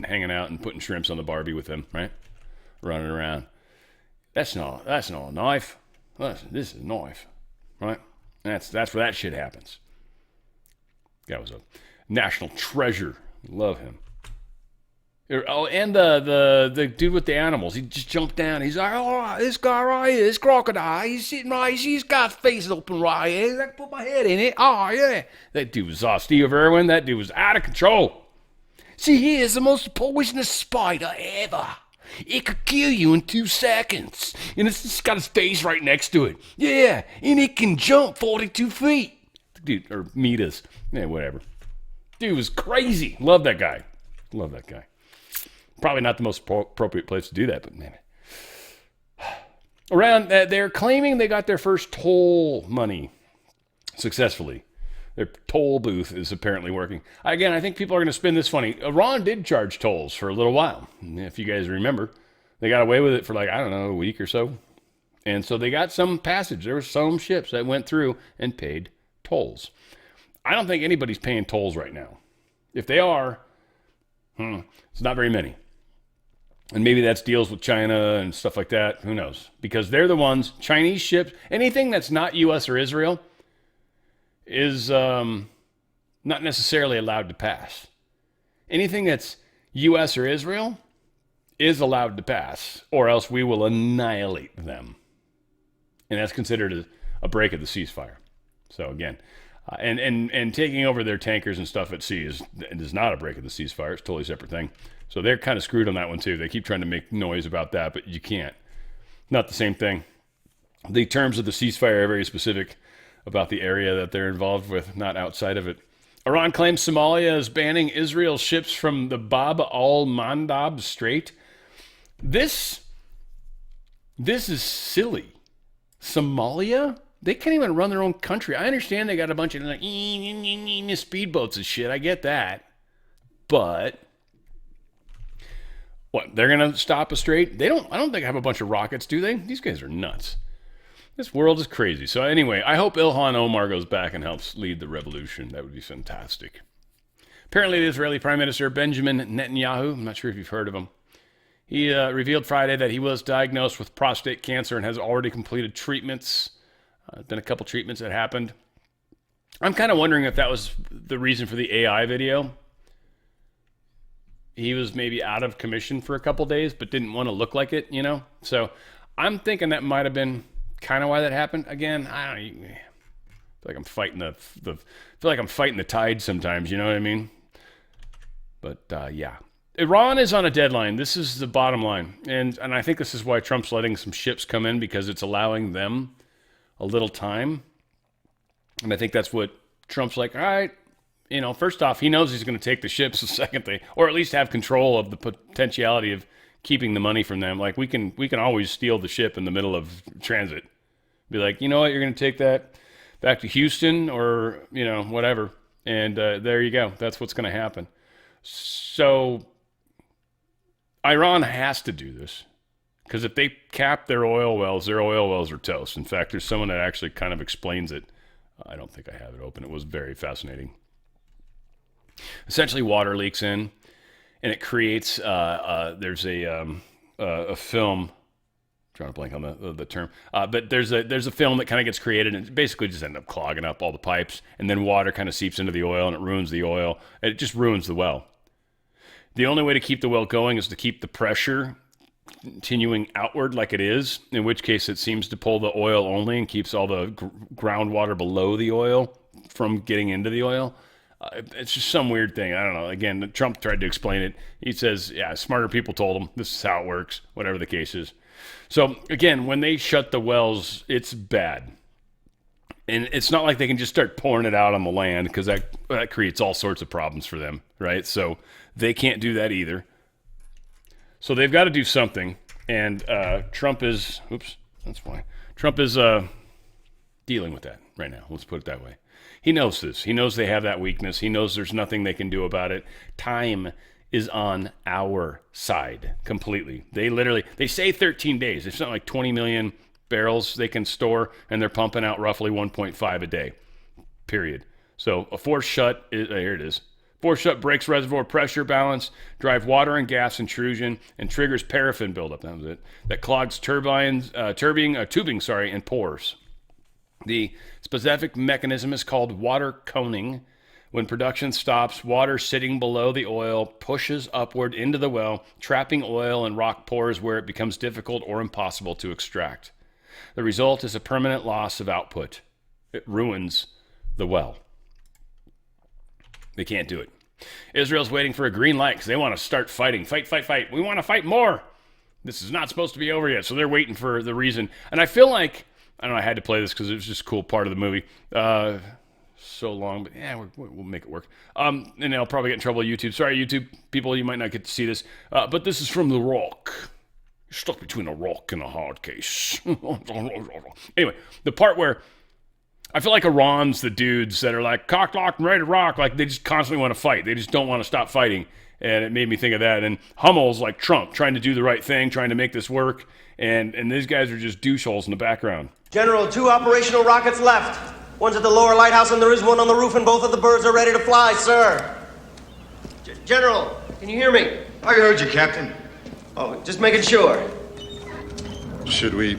hanging out and putting shrimps on the Barbie with them, right? Running around. That's not a knife. This is a knife, right? That's where that shit happens. That was a national treasure. Love him. Oh, and the dude with the animals. He just jumped down. He's like, all right, this guy right here, this crocodile, he's sitting right here. He's got his face open right here. I can put my head in it. Oh, yeah. That dude was Steve Irwin. That dude was out of control. See, here's the most poisonous spider ever. It could kill you in 2 seconds. And it's just got his face right next to it. Yeah, and it can jump 42 feet. Dude, or meters. Yeah, whatever. Dude was crazy. Love that guy. Love that guy. Probably not the most appropriate place to do that, but man. Around, they're claiming they got their first toll money successfully. Their toll booth is apparently working. Again, I think people are going to spin this funny. Iran did charge tolls for a little while. If you guys remember, they got away with it for like, I don't know, a week or so. And so they got some passage. There were some ships that went through and paid tolls. I don't think anybody's paying tolls right now. If they are, it's not very many. And maybe that's deals with China and stuff like that. Who knows? Because they're the ones, Chinese ships, anything that's not U.S. or Israel is not necessarily allowed to pass. Anything that's U.S. or Israel is allowed to pass, or else we will annihilate them. And that's considered a break of the ceasefire. So again, and taking over their tankers and stuff at sea is not a break of the ceasefire. It's a totally separate thing. So they're kind of screwed on that one too. They keep trying to make noise about that, but you can't. Not the same thing. The terms of the ceasefire are very specific about the area that they're involved with, not outside of it. Iran claims Somalia is banning Israel ships from the Bab al-Mandab Strait. This is silly. Somalia? They can't even run their own country. I understand they got a bunch of like speedboats and shit. I get that. But what, they're going to stop a strait? I don't think they have a bunch of rockets, do they? These guys are nuts. This world is crazy. So anyway, I hope Ilhan Omar goes back and helps lead the revolution. That would be fantastic. Apparently, the Israeli Prime Minister Benjamin Netanyahu, I'm not sure if you've heard of him, he revealed Friday that he was diagnosed with prostate cancer and has already completed treatments. Been a couple treatments that happened. I'm kind of wondering if that was the reason for the AI video. He was maybe out of commission for a couple days, but didn't want to look like it, you know? So I'm thinking that might have been kind of why that happened. Again, I don't know. I feel like I'm fighting the tide sometimes, you know what I mean? But yeah. Iran is on a deadline. This is the bottom line. And I think this is why Trump's letting some ships come in, because it's allowing them a little time. And I think that's what Trump's like, all right, you know, first off, he knows he's going to take the ships the second thing, or at least have control of the potentiality of keeping the money from them. Like we can always steal the ship in the middle of transit. Be like, you know what, you're going to take that back to Houston or, you know, whatever. And there you go. That's what's going to happen. So Iran has to do this. Because if they cap their oil wells are toast. In fact, there's someone that actually kind of explains it. I don't think I have it open. It was very fascinating. Essentially, water leaks in, and it creates, there's a film, I'm trying to blank on the term, but there's a film that kind of gets created, and it basically just ends up clogging up all the pipes, and then water kind of seeps into the oil, and it ruins the oil, and it just ruins the well. The only way to keep the well going is to keep the pressure continuing outward like it is, in which case it seems to pull the oil only and keeps all the groundwater below the oil from getting into the oil. It's just some weird thing. I don't know. Again, Trump tried to explain it. He says, yeah, smarter people told him this is how it works, whatever the case is. So, again, when they shut the wells, it's bad. And it's not like they can just start pouring it out on the land because that creates all sorts of problems for them, right? So they can't do that either. So they've got to do something. And Trump is, that's why. Trump is dealing with that right now. Let's put it that way. He knows this. He knows they have that weakness. He knows there's nothing they can do about it. Time is on our side completely. They say 13 days. It's not like 20 million barrels they can store, and they're pumping out roughly 1.5 a day, period. So a forced shut, here it is. Forced shut breaks reservoir pressure balance, drive water and gas intrusion, and triggers paraffin buildup. That was it. That clogs tubing, and pores. The specific mechanism is called water coning. When production stops, water sitting below the oil pushes upward into the well, trapping oil and rock pores where it becomes difficult or impossible to extract. The result is a permanent loss of output. It ruins the well. They can't do it. Israel's waiting for a green light because they want to start fighting. Fight. We want to fight more. This is not supposed to be over yet, so they're waiting for the reason. And I feel like, I don't know, I had to play this because it was just a cool part of the movie. So long, but yeah, we'll make it work. And I'll probably get in trouble with YouTube. Sorry, YouTube people, you might not get to see this. But this is from The Rock. You're stuck between a rock and a hard case. Anyway, the part where I feel like Iran's the dudes that are like cock locked and ready to rock. Like they just constantly want to fight. They just don't want to stop fighting. And it made me think of that. And Hummel's like Trump, trying to do the right thing, trying to make this work. And these guys are just doucheholes in the background. General, 2 operational rockets left. One's at the lower lighthouse and there is one on the roof, and both of the birds are ready to fly, sir. General, can you hear me? I heard you, Captain. Oh, just making sure. Should we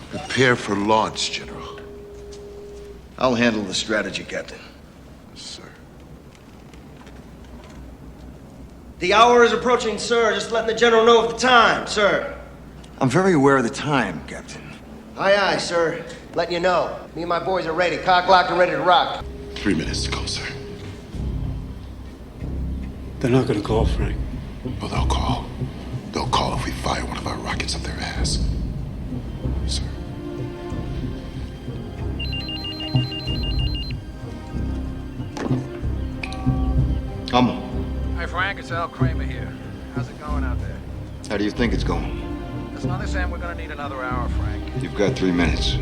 prepare for launch, General? I'll handle the strategy, Captain. Yes, sir. The hour is approaching, sir. Just letting the general know of the time, sir. I'm very aware of the time, Captain. Aye, sir. Letting you know. Me and my boys are ready, cock locked and ready to rock. 3 minutes to go, sir. They're not gonna call, Frank. Well, they'll call. They'll call if we fire one of our rockets up their ass. Sir. Hi, Frank. It's Al Kramer here. How's it going out there? How do you think it's going? As long as we're going to need another hour, Frank. You've got 3 minutes.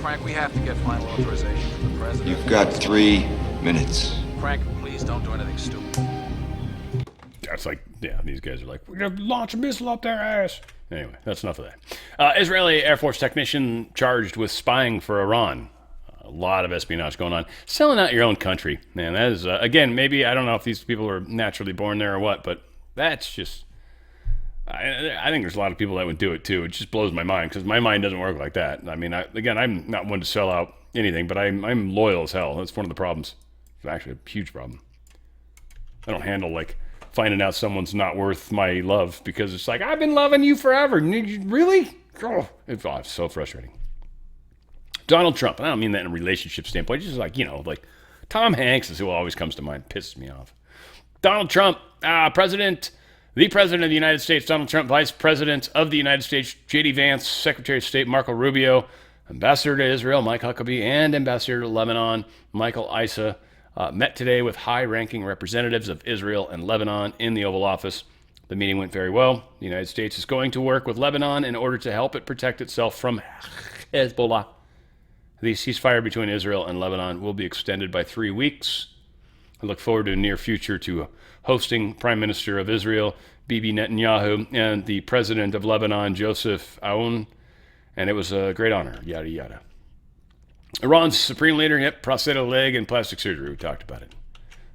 Frank, we have to get final authorization from the president. You've got 3 minutes. Frank, please don't do anything stupid. That's like, yeah, these guys are like, we're going to launch a missile up their ass. Anyway, that's enough of that. Israeli Air Force technician charged with spying for Iran. A lot of espionage going on. Selling out your own country. Man, that is, again, maybe, I don't know if these people were naturally born there or what, but that's just, I think there's a lot of people that would do it too. It just blows my mind because my mind doesn't work like that. I mean, again, I'm not one to sell out anything, but I'm loyal as hell. That's one of the problems. It's actually a huge problem. I don't handle like finding out someone's not worth my love because it's like, I've been loving you forever. Really? Oh, it's so frustrating. Donald Trump, and I don't mean that in a relationship standpoint, just like, like Tom Hanks is who always comes to mind, pisses me off. Donald Trump, the President of the United States, Donald Trump, Vice President of the United States, J.D. Vance, Secretary of State, Marco Rubio, Ambassador to Israel, Mike Huckabee, and Ambassador to Lebanon, Michael Issa, met today with high-ranking representatives of Israel and Lebanon in the Oval Office. The meeting went very well. The United States is going to work with Lebanon in order to help it protect itself from Hezbollah. The ceasefire between Israel and Lebanon will be extended by 3 weeks. I look forward to a near future to hosting Prime Minister of Israel, Bibi Netanyahu, and the President of Lebanon, Joseph Aoun, and it was a great honor, yada, yada. Iran's supreme leader, prosthetic leg and plastic surgery. We talked about it.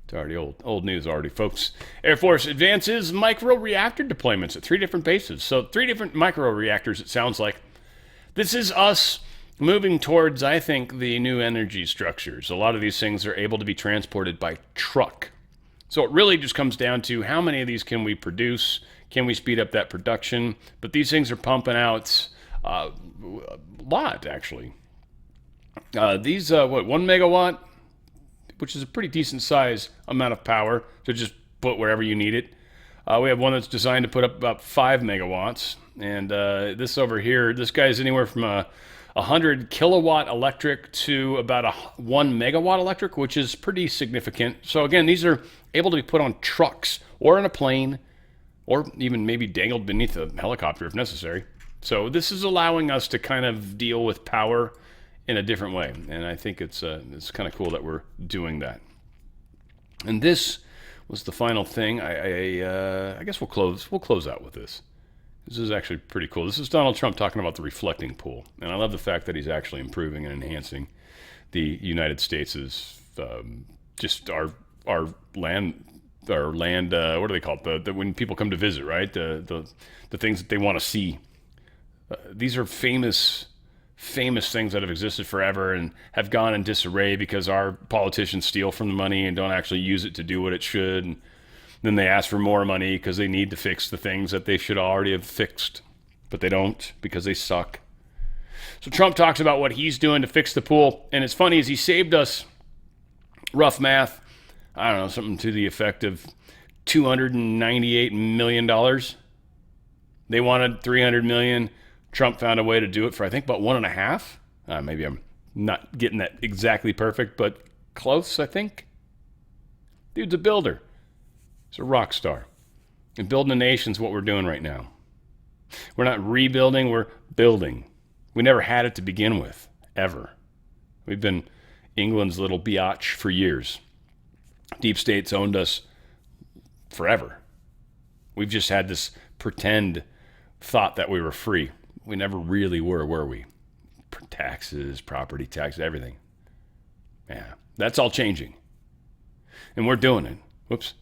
It's already old news already, folks. Air Force advances micro-reactor deployments at 3 different bases. So 3 different micro-reactors, it sounds like. This is us moving towards, I think, the new energy structures. A lot of these things are able to be transported by truck. So it really just comes down to how many of these can we produce? Can we speed up that production? But these things are pumping out a lot, actually. These, 1 megawatt? which is a pretty decent size amount of power to just put wherever you need it. We have one that's designed to put up about 5 megawatts. And this over here, this guy's anywhere from 100 kilowatt electric to about 1 megawatt electric, which is pretty significant. So again, these are able to be put on trucks or in a plane, or even maybe dangled beneath a helicopter if necessary. So this is allowing us to kind of deal with power in a different way. And I think it's kind of cool that we're doing that. And this was the final thing. I guess we'll close out with this. This is actually pretty cool. This is Donald Trump talking about the reflecting pool. And I love the fact that he's actually improving and enhancing the United States' just our land, what do they call it? When people come to visit, right? The things that they want to see. These are famous things that have existed forever and have gone in disarray because our politicians steal from the money and don't actually use it to do what it should. And then they ask for more money because they need to fix the things that they should already have fixed, but they don't because they suck. So Trump talks about what he's doing to fix the pool. And it's funny, is he saved us, rough math, I don't know, something to the effect of $298 million. They wanted $300 million. Trump found a way to do it for, I think, about 1.5. Maybe I'm not getting that exactly perfect, but close, I think. Dude's a builder. He's a rock star. And building a nation's what we're doing right now. We're not rebuilding, we're building. We never had it to begin with, ever. We've been England's little biatch for years. Deep state's owned us forever. We've just had this pretend thought that we were free. We never really were we? Taxes, property taxes, everything. Yeah, that's all changing. And we're doing it. Whoops.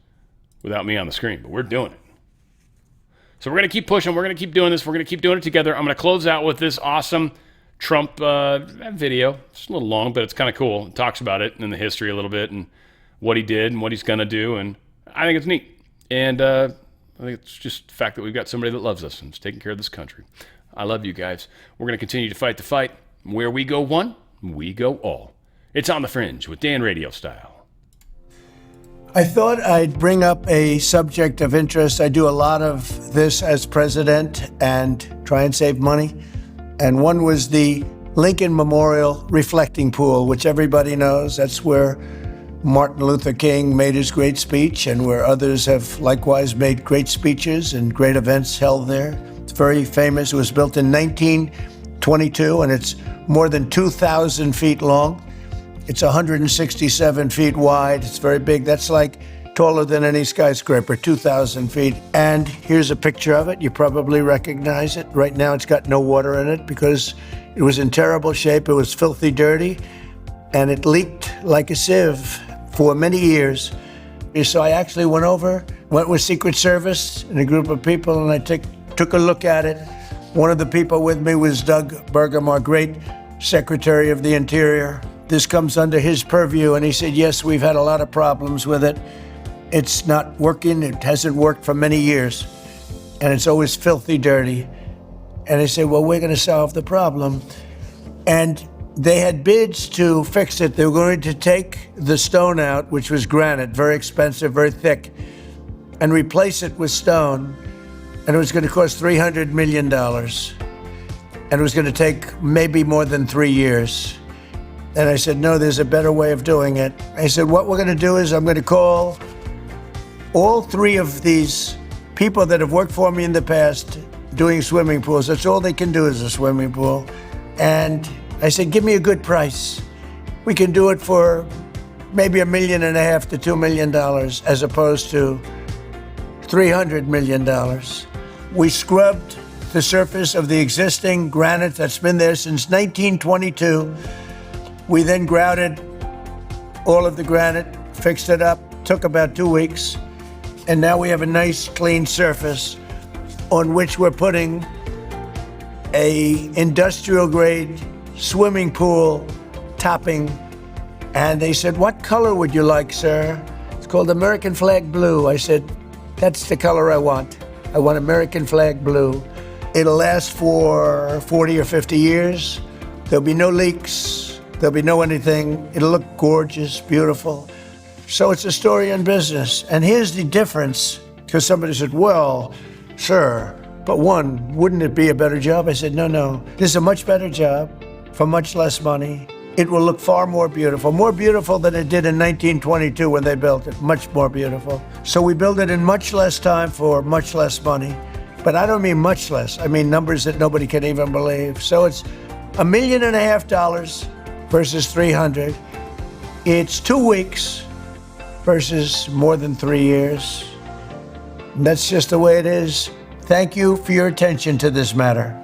Without me on the screen, but we're doing it. So we're going to keep pushing. We're going to keep doing this. We're going to keep doing it together. I'm going to close out with this awesome Trump video. It's a little long, but it's kind of cool. It talks about it and the history a little bit and what he did and what he's going to do. And I think it's neat. And I think it's just the fact that we've got somebody that loves us and is taking care of this country. I love you guys. We're going to continue to fight the fight. Where we go one, we go all. It's On the Fringe with Dan RadioStyle. I thought I'd bring up a subject of interest. I do a lot of this as president and try and save money. And one was the Lincoln Memorial Reflecting Pool, which everybody knows. That's where Martin Luther King made his great speech and where others have likewise made great speeches and great events held there. It's very famous. It was built in 1922 and it's more than 2,000 feet long. It's 167 feet wide. It's very big. That's like taller than any skyscraper, 2,000 feet. And here's a picture of it. You probably recognize it. Right now it's got no water in it because it was in terrible shape. It was filthy dirty and it leaked like a sieve for many years. So I actually went with Secret Service and a group of people and I took a look at it. One of the people with me was Doug Burgum, our great Secretary of the Interior. This comes under his purview, and he said, yes, we've had a lot of problems with it. It's not working. It hasn't worked for many years, and it's always filthy dirty. And I said, well, we're going to solve the problem. And they had bids to fix it. They were going to take the stone out, which was granite, very expensive, very thick, and replace it with stone. And it was going to cost $300 million. And it was going to take maybe more than 3 years. And I said, no, there's a better way of doing it. I said, what we're going to do is I'm going to call all 3 of these people that have worked for me in the past doing swimming pools. That's all they can do is a swimming pool. And I said, give me a good price. We can do it for maybe $1.5 million to $2 million as opposed to $300 million. We scrubbed the surface of the existing granite that's been there since 1922. We then grouted all of the granite, fixed it up, took about 2 weeks, and now we have a nice clean surface on which we're putting a industrial grade swimming pool topping. And they said, what color would you like, sir? It's called American flag blue. I said, that's the color I want. I want American flag blue. It'll last for 40 or 50 years. There'll be no leaks. There'll be no anything. It'll look gorgeous, beautiful. So it's a story in business. And here's the difference, because somebody said, well, sir, but wouldn't it be a better job? I said, no. This is a much better job for much less money. It will look far more beautiful than it did in 1922 when they built it, much more beautiful. So we build it in much less time for much less money. But I don't mean much less. I mean numbers that nobody can even believe. So it's $1.5 million versus 300. It's 2 weeks versus more than 3 years. And that's just the way it is. Thank you for your attention to this matter.